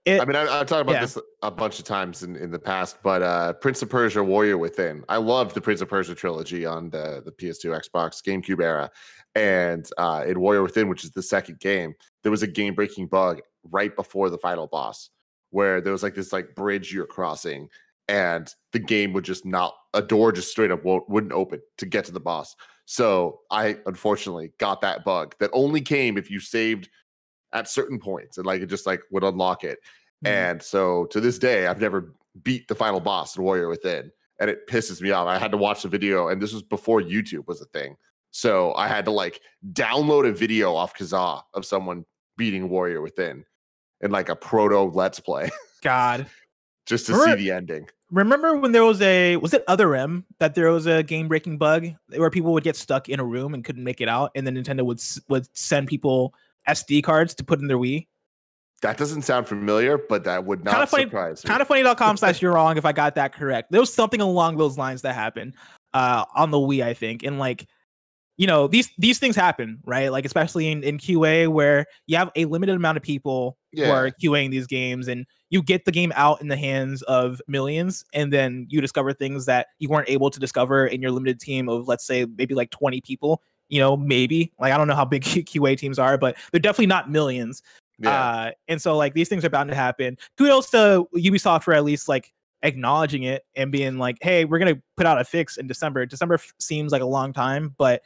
B: I mean, I've talked about this a bunch of times in the past, but Prince of Persia Warrior Within. I loved the Prince of Persia trilogy on the PS2, Xbox, GameCube era. And in Warrior Within, which is the second game, there was a game-breaking bug right before the final boss where there was like this like bridge you're crossing and the game would just a door just straight up wouldn't open to get to the boss. So I unfortunately got that bug that only came if you saved at certain points and like it just like would unlock it. And so to this day, I've never beat the final boss in Warrior Within, and it pisses me off. I had to watch the video, and this was before YouTube was a thing. So I had to like download a video off Kazaa of someone beating Warrior Within in like a proto Let's Play.
A: God.
B: Just to see the ending.
A: Remember when there was it Other M that there was a game-breaking bug where people would get stuck in a room and couldn't make it out, and then Nintendo would send people SD cards to put in their Wii?
B: That doesn't sound familiar, but that would not surprise me.
A: Kindafunny.com/you're wrong if I got that correct. There was something along those lines that happened on the Wii, I think. And like, you know, these things happen, right? Like especially in QA where you have a limited amount of people who are QAing these games, and you get the game out in the hands of millions, and then you discover things that you weren't able to discover in your limited team of, let's say, maybe like 20 people, you know, maybe. Like, I don't know how big QA teams are, but they're definitely not millions. Yeah. And so like these things are bound to happen. Kudos to Ubisoft for at least like acknowledging it and being like, hey, we're going to put out a fix in December. December seems like a long time, but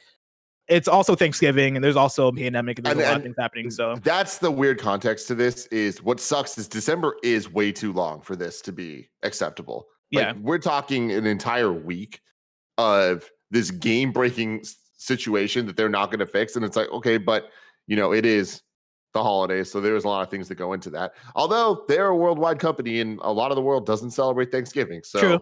A: it's also Thanksgiving and there's also a pandemic and there's a lot of things happening. So
B: that's the weird context to this. Is what sucks is December is way too long for this to be acceptable. Like, we're talking an entire week of this game-breaking situation that they're not going to fix, and it's like, okay, but you know, it is the holidays, so there's a lot of things that go into that. Although they're a worldwide company, and a lot of the world doesn't celebrate Thanksgiving, so
A: True.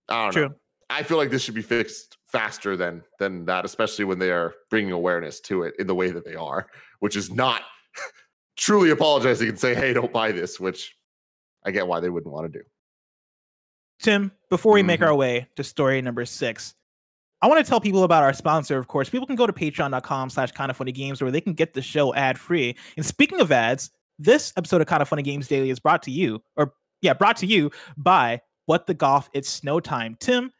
B: I don't know. I feel like this should be fixed faster than that, especially when they are bringing awareness to it in the way that they are, which is not truly apologizing and say, hey, don't buy this, which I get why they wouldn't want to do.
A: Tim, before we make our way to story number 6, I want to tell people about our sponsor, of course. People can go to patreon.com/kindoffunnygames where they can get the show ad-free. And speaking of ads, this episode of Kind of Funny Games Daily is brought to you by What the Golf, It's Snow Time. Tim,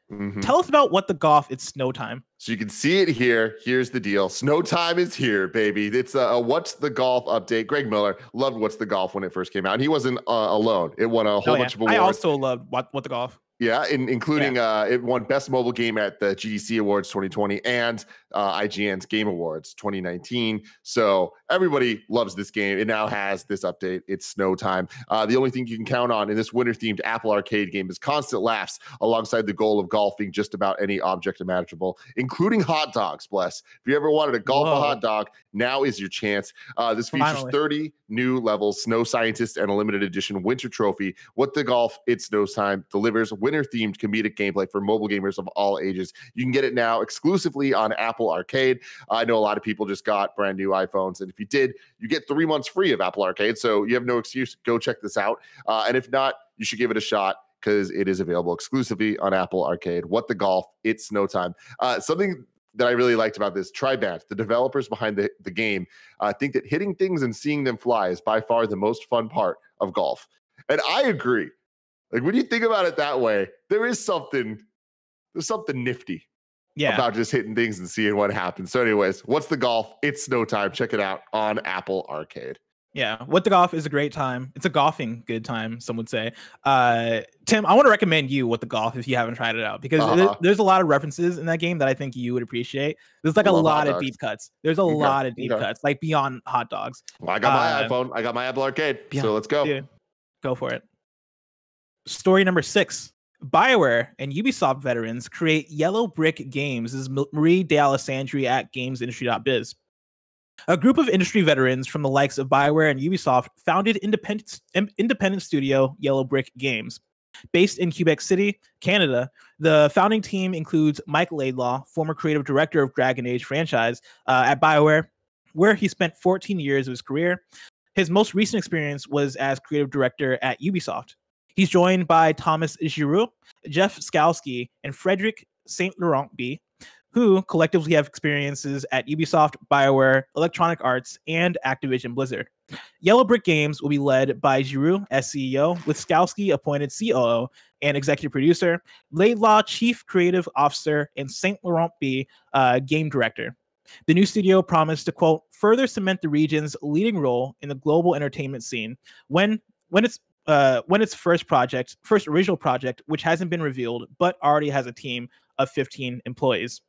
A: tell us about What the Golf, It's Snow Time.
B: So you can see it here. Here's the deal. Snow time is here, baby. It's a What's the Golf update. Greg Miller loved What's the Golf when it first came out. And he wasn't alone. It won a whole bunch of awards.
A: I also loved What the Golf.
B: Yeah, including it won Best Mobile Game at the GDC Awards 2020 and IGN's Game Awards 2019. So everybody loves this game. It now has this update. It's snow time. The only thing you can count on in this winter-themed Apple Arcade game is constant laughs alongside the goal of golfing just about any object imaginable, including hot dogs, bless. If you ever wanted to golf a hot dog, now is your chance. This features 30 new levels, Snow Scientist, and a limited edition Winter Trophy. What the Golf, It's Snow Time delivers winter-themed comedic gameplay for mobile gamers of all ages. You can get it now exclusively on Apple Arcade. I know a lot of people just got brand new iPhones, and if you did, you get 3 months free of Apple Arcade, so you have no excuse. Go check this out. And if not, you should give it a shot because it is available exclusively on Apple Arcade. What the Golf, It's Snow Time. Something that I really liked about this, Tribant, the developers behind the game, think that hitting things and seeing them fly is by far the most fun part of golf. And I agree. Like, when you think about it that way, there's something nifty about just hitting things and seeing what happens. So anyways, What's the Golf? It's Snow Time. Check it out on Apple Arcade.
A: Yeah, What the Golf is a great time. It's a golfing good time, some would say. Tim, I want to recommend you What the Golf if you haven't tried it out, because there's a lot of references in that game that I think you would appreciate. There's like a lot of deep cuts. There's a lot of deep cuts, like beyond hot dogs.
B: Well, I got my iPhone. I got my Apple Arcade. So let's go.
A: Dude, go for it. Story number 6. Bioware and Ubisoft veterans create Yellow Brick Games. This is Marie Dealessandri at gamesindustry.biz. A group of industry veterans from the likes of Bioware and Ubisoft founded independent studio Yellow Brick Games. Based in Quebec City, Canada, the founding team includes Mike Laidlaw, former creative director of Dragon Age franchise at Bioware, where he spent 14 years of his career. His most recent experience was as creative director at Ubisoft. He's joined by Thomas Giroux, Jeff Skalski, and Frederick St. Laurent B., who collectively have experiences at Ubisoft, Bioware, Electronic Arts, and Activision Blizzard. Yellow Brick Games will be led by Giroux as CEO, with Skalski appointed COO and executive producer, Laidlaw Chief Creative Officer, and St. Laurent B. Game Director. The new studio promised to, quote, further cement the region's leading role in the global entertainment scene when its first original project, which hasn't been revealed, but already has a team of 15 employees.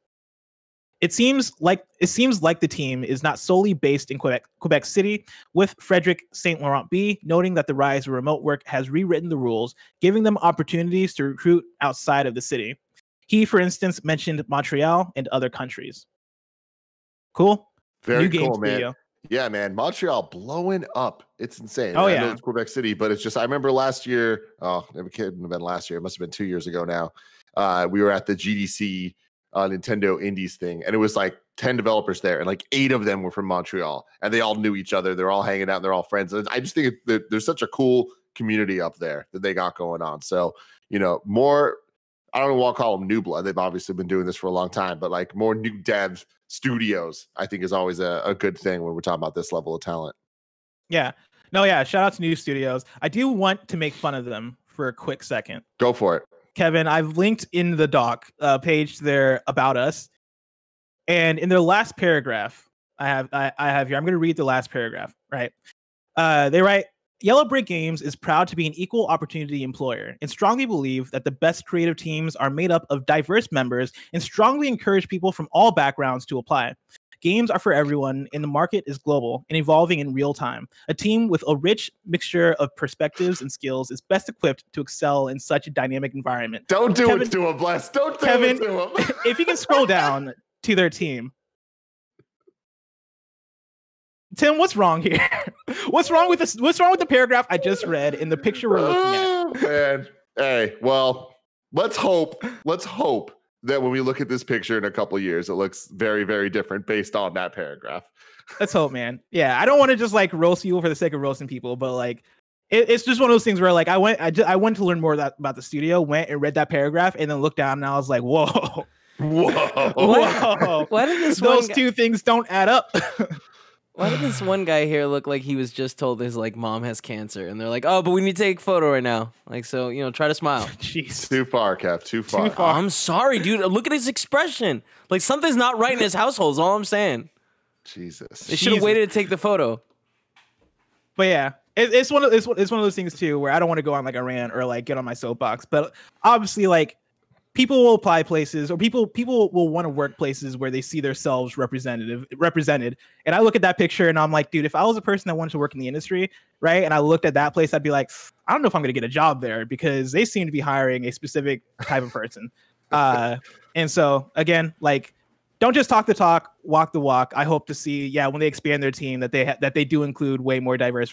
A: It seems like the team is not solely based in Quebec City, with Frederick St. Laurent B. noting that the rise of remote work has rewritten the rules, giving them opportunities to recruit outside of the city. He, for instance, mentioned Montreal and other countries. Cool.
B: Very cool, man. Yeah, man. Montreal blowing up. It's insane.
A: Oh,
B: I know it's Quebec City, but it's just, I remember last year, it couldn't have been last year. It must have been 2 years ago now. We were at the GDC Nintendo Indies thing, and it was like 10 developers there, and like 8 of them were from Montreal, and they all knew each other. They're all hanging out, and they're all friends. And I just think there's such a cool community up there that they got going on. So, more, I don't want to call them new blood. They've obviously been doing this for a long time, but like more new dev studios, I think is always a good thing when we're talking about this level of talent.
A: Yeah. No, yeah. Shout out to new studios. I do want to make fun of them for a quick second.
B: Go for it.
A: Kevin, I've linked in the doc page their About Us. And in their last paragraph, I have here, I'm going to read the last paragraph, right? They write, Yellow Brick Games is proud to be an equal opportunity employer and strongly believe that the best creative teams are made up of diverse members and strongly encourage people from all backgrounds to apply. Games are for everyone, and the market is global and evolving in real time. A team with a rich mixture of perspectives and skills is best equipped to excel in such a dynamic environment.
B: Don't do it to him, Bless. Don't do it to him.
A: If you can scroll down to their team. Tim, what's wrong here? What's wrong with this? What's wrong with the paragraph I just read in the picture we're looking at?
B: Man. Hey, well, let's hope that when we look at this picture in a couple of years, it looks very, very different based on that paragraph.
A: Let's hope, man. Yeah, I don't want to just like roast people for the sake of roasting people, but like it's just one of those things where like I went to learn more about the studio, went and read that paragraph, and then looked down and I was like, whoa.
C: Why did
A: those two things don't add up?
C: Why did this one guy here look like he was just told his like mom has cancer, and they're like, "Oh, but we need to take a photo right now." Like, so try to smile.
A: Jeez,
B: too far, Kev. Too far.
C: I'm sorry, dude. Look at his expression. Like something's not right in his household. Is all I'm saying.
B: Jesus.
C: They should have waited to take the photo.
A: But yeah, it's one of those things too where I don't want to go on like a rant or like get on my soapbox, but obviously like people will apply places or people will want to work places where they see themselves represented. And I look at that picture and I'm like, dude, if I was a person that wanted to work in the industry, right, and I looked at that place, I'd be like, I don't know if I'm going to get a job there because they seem to be hiring a specific type of person. And so again, like, don't just talk the talk, walk the walk. I hope to see, when they expand their team, that they do include way more diverse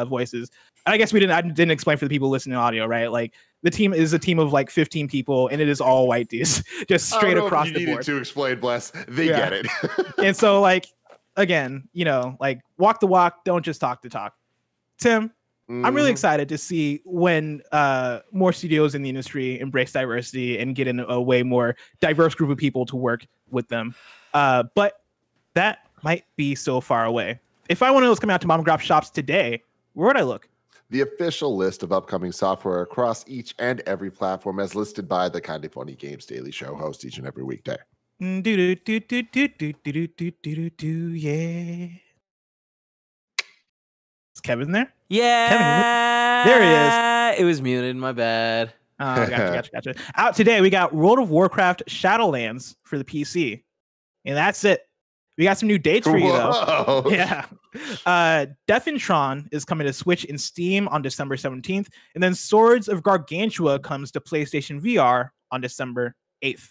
A: voices. And I guess I didn't explain for the people listening to audio, right? Like the team is a team of like 15 people, and it is all white dudes, just straight across the board. You needed
B: to explain, Bless. They get it.
A: And so, like, again, like walk the walk, don't just talk the talk. Tim, I'm really excited to see when more studios in the industry embrace diversity and get in a way more diverse group of people to work with them. But that might be so far away. If I want to know what's coming out to mom and pop shops today, where would I look?
B: The official list of upcoming software across each and every platform as listed by the Kinda Funny Games Daily Show host each and every weekday.
A: Yeah. Is Kevin there?
C: Yeah.
A: Kevin, there he
C: is. It was muted. My bad.
A: Oh, gotcha. Out today, we got World of Warcraft Shadowlands for the PC. And that's it. We got some new dates for you, though. Yeah. Defintron is coming to Switch and Steam on December 17th. And then Swords of Gargantua comes to PlayStation VR on December 8th.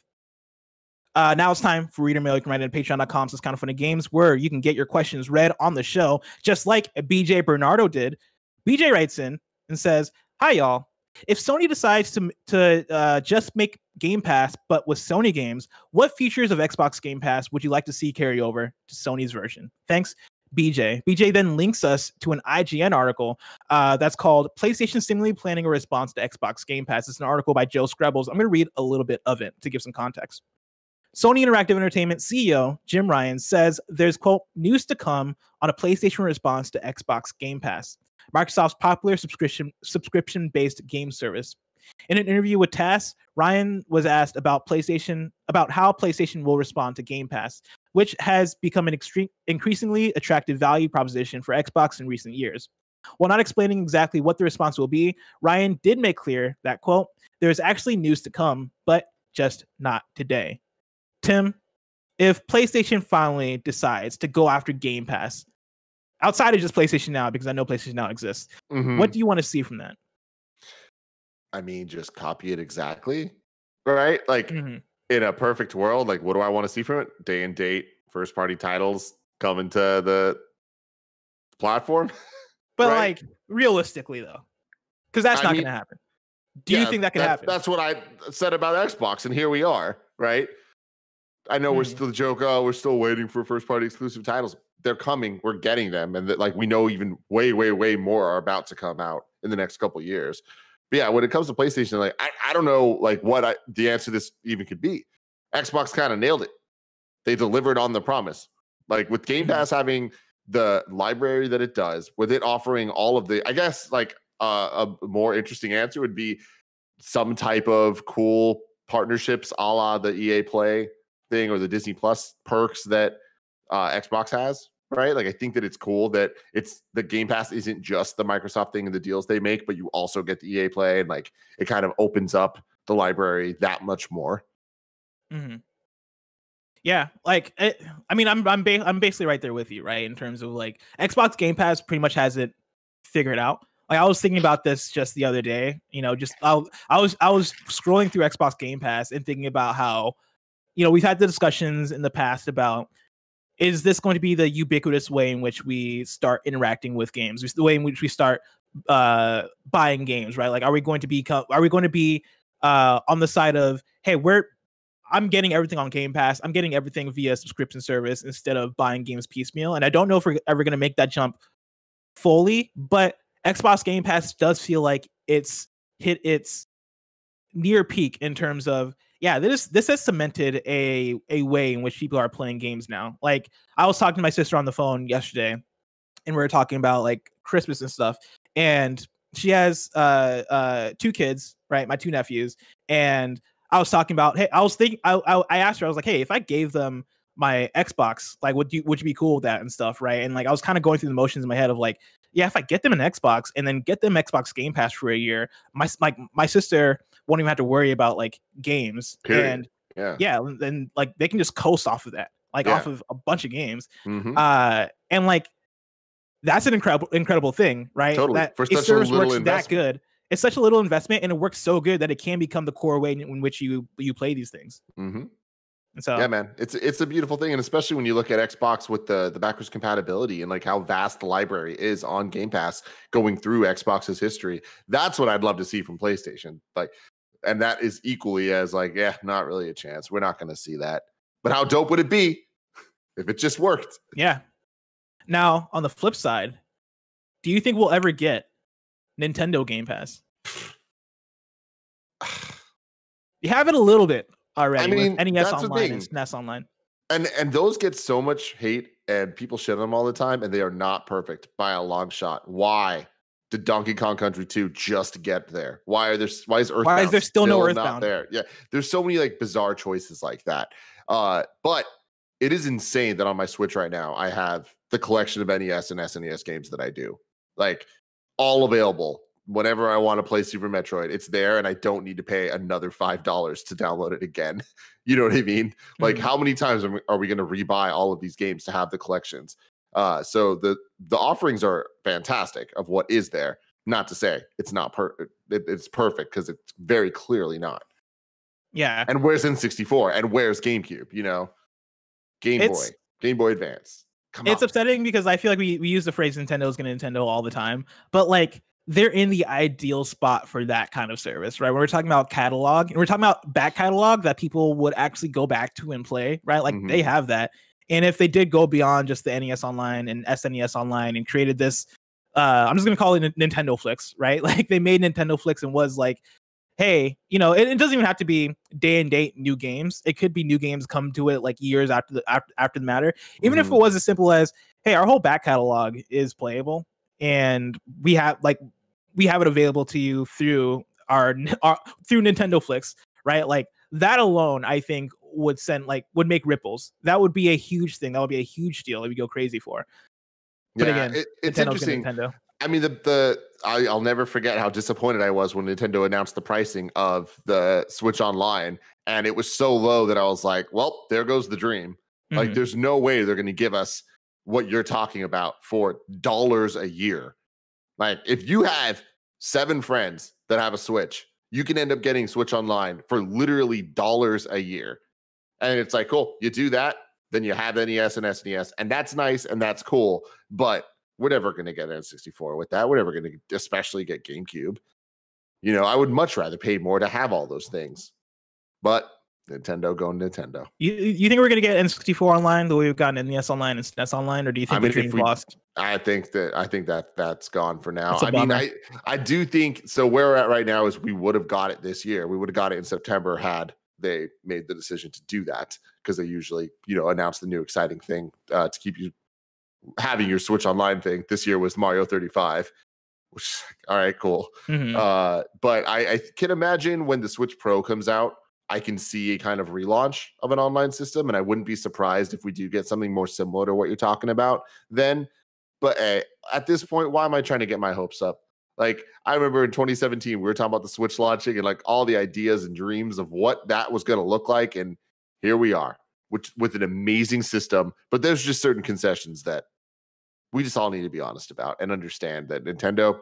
A: Now it's time for Reader Mail. You can write it at patreon.com/kindoffunnygames, where you can get your questions read on the show, just like BJ Bernardo did. BJ writes in and says, "Hi, y'all. If Sony decides to just make Game Pass, but with Sony games, what features of Xbox Game Pass would you like to see carry over to Sony's version? Thanks, BJ." BJ then links us to an IGN article that's called PlayStation Seemingly Planning a Response to Xbox Game Pass. It's an article by Joe Skrebels. I'm going to read a little bit of it to give some context. Sony Interactive Entertainment CEO Jim Ryan says there's, quote, news to come on a PlayStation response to Xbox Game Pass, Microsoft's popular subscription-based game service. In an interview with TASS, Ryan was asked about how PlayStation will respond to Game Pass, which has become an increasingly attractive value proposition for Xbox in recent years. While not explaining exactly what the response will be, Ryan did make clear that, quote, there's actually news to come, but just not today. Tim, if PlayStation finally decides to go after Game Pass, outside of just PlayStation Now, because I know PlayStation Now exists, what do you want to see from that?
B: I mean, just copy it exactly, right? Like, in a perfect world, like, what do I want to see from it? Day and date, first-party titles coming to the platform.
A: But,
B: right?
A: like, realistically, though, because that's not going to happen. Do you think that can happen?
B: That's what I said about Xbox, and here we are, right? I know we're still the joke. Oh, we're still waiting for first-party exclusive titles. They're coming. We're getting them, and like we know, even way more are about to come out in the next couple of years. But yeah, when it comes to PlayStation, like I don't know, like what the answer to this even could be. Xbox kind of nailed it. They delivered on the promise. Like with Game Pass having the library that it does, with it offering all of the, I guess, like a more interesting answer would be some type of cool partnerships, a la the EA Play thing or the Disney Plus perks that Xbox has, right? Like I think that it's cool that the Game Pass isn't just the Microsoft thing and the deals they make, but you also get the EA Play, and like it kind of opens up the library that much more.
A: Yeah, like I mean, I'm basically right there with you, right? In terms of like Xbox Game Pass pretty much has it figured out. Like I was thinking about this just the other day, just I was scrolling through Xbox Game Pass and thinking about how, we've had the discussions in the past about, is this going to be the ubiquitous way in which we start interacting with games? The way in which we start buying games, right? Like, are we going to be on the side of, hey, I'm getting everything on Game Pass. I'm getting everything via subscription service instead of buying games piecemeal. And I don't know if we're ever going to make that jump fully, but Xbox Game Pass does feel like it's hit its near peak in terms of, this has cemented a way in which people are playing games now. Like I was talking to my sister on the phone yesterday, and we were talking about like Christmas and stuff. And she has 2 kids, right? My 2 nephews. And I was talking about, hey, I asked her, I was like, hey, if I gave them my Xbox, like, would you be cool with that and stuff, right? And like I was kind of going through the motions in my head of like, yeah, if I get them an Xbox and then get them Xbox Game Pass for a year, my sister won't even have to worry about like games.
B: Period.
A: And then like they can just coast off of that, like off of a bunch of games. And like that's an incredible thing, right?
B: Totally.
A: That
B: for
A: a
B: such
A: service
B: a little
A: works
B: investment.
A: that good. It's such a little investment, and it works so good that it can become the core way in which you play these things. And so
B: yeah, man, it's a beautiful thing, and especially when you look at Xbox with the backwards compatibility and like how vast the library is on Game Pass going through Xbox's history. That's what I'd love to see from PlayStation. Like, and that is equally as like, yeah, not really a chance. We're not going to see that. But how dope would it be if it just worked?
A: Yeah. Now, on the flip side, do you think we'll ever get Nintendo Game Pass? You have it a little bit already. I mean, with NES Online and SNES Online.
B: And those get so much hate and people shit on them all the time, and they are not perfect by a long shot. Why did Donkey Kong Country 2 just get there? Why is Earthbound
A: Why is there still no Earthbound
B: not there? Yeah, there's so many like bizarre choices like that. But it is insane that on my Switch right now I have the collection of NES and SNES games that I do, like all available. Whenever I want to play Super Metroid, it's there, and I don't need to pay another $5 to download it again. You know what I mean? Like, how many times are we going to rebuy all of these games to have the collections? So the offerings are fantastic of what is there. Not to say it's not it's perfect, because it's very clearly not.
A: Yeah.
B: And where's N64? And where's GameCube? You know, Game Boy Advance.
A: It's upsetting because I feel like we use the phrase Nintendo's gonna Nintendo all the time, but like, they're in the ideal spot for that kind of service, right? When we're talking about catalog, and we're talking about back catalog that people would actually go back to and play, right? Like they have that. And if they did go beyond just the NES Online and SNES Online and created this, I'm just going to call it Nintendo Flicks, right? Like they made Nintendo Flicks and was like, hey, you know, it doesn't even have to be day and date new games. It could be new games come to it like years after the matter. Even if it was as simple as, hey, our whole back catalog is playable, and we have it available to you through our through Nintendo Flicks, right? Like that alone, I think would make ripples. That would be a huge thing. That would be a huge deal that we go crazy for. But again,
B: it's interesting.
A: Nintendo.
B: I mean, I'll never forget how disappointed I was when Nintendo announced the pricing of the Switch Online, and it was so low that I was like, well, there goes the dream. Like, there's no way they're going to give us what you're talking about for dollars a year. Like, if you have 7 friends that have a Switch, you can end up getting Switch Online for literally dollars a year. And it's like, cool, you do that, then you have NES and SNES, and that's nice and that's cool. But we're never going to get N64 with that. We're never going to especially get GameCube. You know, I would much rather pay more to have all those things. But Nintendo going Nintendo.
A: You think we're going to get N64 Online the way we've gotten NES Online and SNES Online, or do you think the dream's lost?
B: I think that's gone for now. I mean, I do think so. Where we're at right now is we would have got it this year. We would have got it in September had they made the decision to do that, because they usually, you know, announce the new exciting thing to keep you having your Switch Online thing. This year was Mario 35, which, all right, cool. But I can imagine when the Switch Pro comes out, I can see a kind of relaunch of an online system, and I wouldn't be surprised if we do get something more similar to what you're talking about then. But at this point, why am I trying to get my hopes up? Like, I remember in 2017, we were talking about the Switch launching and like all the ideas and dreams of what that was going to look like. And here we are, with an amazing system. But there's just certain concessions that we just all need to be honest about and understand that Nintendo,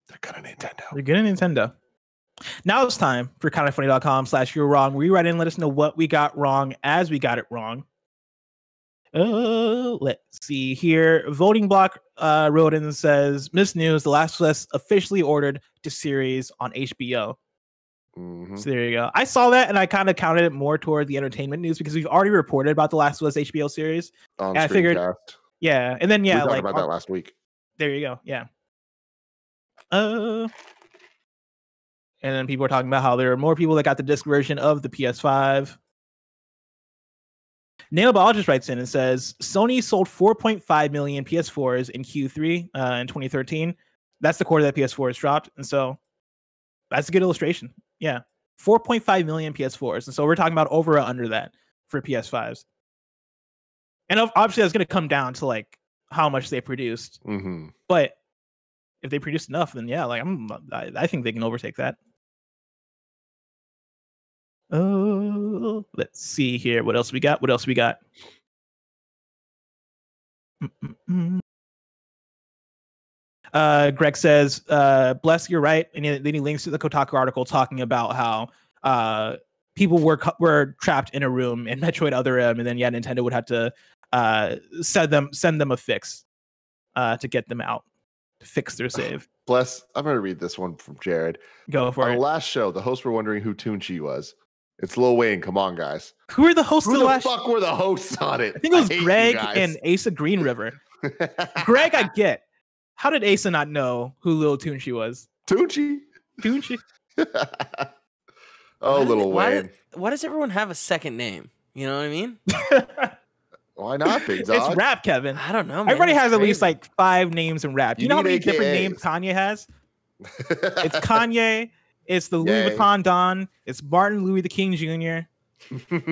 B: they're good at Nintendo.
A: They're good at Nintendo. Now it's time for kindoffunny.com/you're wrong, where you write in and let us know what we got wrong as we got it wrong. Let's see here. Voting Block wrote in and says, "Miss News, The Last of Us officially ordered to series on HBO." So there you go. I saw that and I kind of counted it more toward the entertainment news, because we've already reported about The Last of Us HBO series.
B: And
A: I figured, yeah, and then
B: we talked about that last week.
A: There you go. Yeah. And then people are talking about how there are more people that got the disc version of the PS5. Nanobiologist writes in and says, Sony sold 4.5 million PS4s in Q3 in 2013. That's the quarter that PS4s dropped. And so that's a good illustration. Yeah. 4.5 million PS4s. And so we're talking about over or under that for PS5s. And obviously that's going to come down to like how much they produced. But if they produce enough, then yeah, like I think they can overtake that. Oh, let's see here. What else we got? Greg says, bless, you're right. And then he links to the Kotaku article talking about how people were trapped in a room in Metroid Other M, and then Nintendo would have to send them a fix to get them out, to fix their save.
B: Bless, I'm going to read this one from Jared.
A: Go for it.
B: On the last show, the hosts were wondering who TWEWY was. It's Lil Wayne. Come on, guys.
A: Who are the hosts?
B: Who the fuck were the hosts on it?
A: I think it was Greg and Asa Green River. Greg, I get. How did Asa not know who Lil TWEWY was? TWEWY.
B: Oh, Lil Wayne.
C: Why does everyone have a second name? You know what I mean?
B: Why not, big dog?
A: It's rap, Kevin.
C: I don't know, man.
A: Everybody has at least like 5 names in rap. Do you know how many different names Kanye has? It's Kanye. It's the Louis Vuitton Don. It's Martin Louis the King Jr.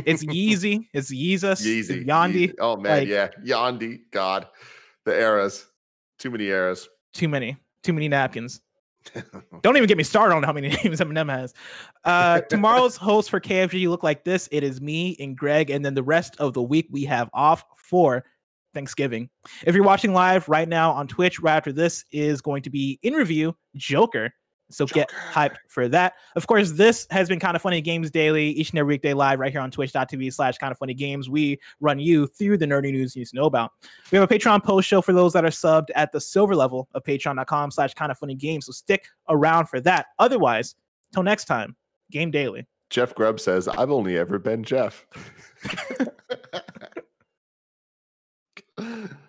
A: It's Yeezy. It's Yeezus.
B: Yeezy.
A: Yandi.
B: Oh, man. Yandi. God. The eras. Too many eras.
A: Too many napkins. Don't even get me started on how many names Eminem has. Tomorrow's hosts for KFGD look like this. It is me and Greg, and then the rest of the week we have off for Thanksgiving. If you're watching live right now on Twitch, right after this is going to be in review Joker. So get hyped for that. Of course, this has been Kind of Funny Games Daily, each and every weekday live right here on twitch.tv/kindoffunnygames. We run you through the nerdy news you need to know about. We have a Patreon post show for those that are subbed at the silver level of patreon.com/kindoffunnygames. So stick around for that. Otherwise, till next time, Game Daily.
B: Jeff Grubb says, I've only ever been Jeff.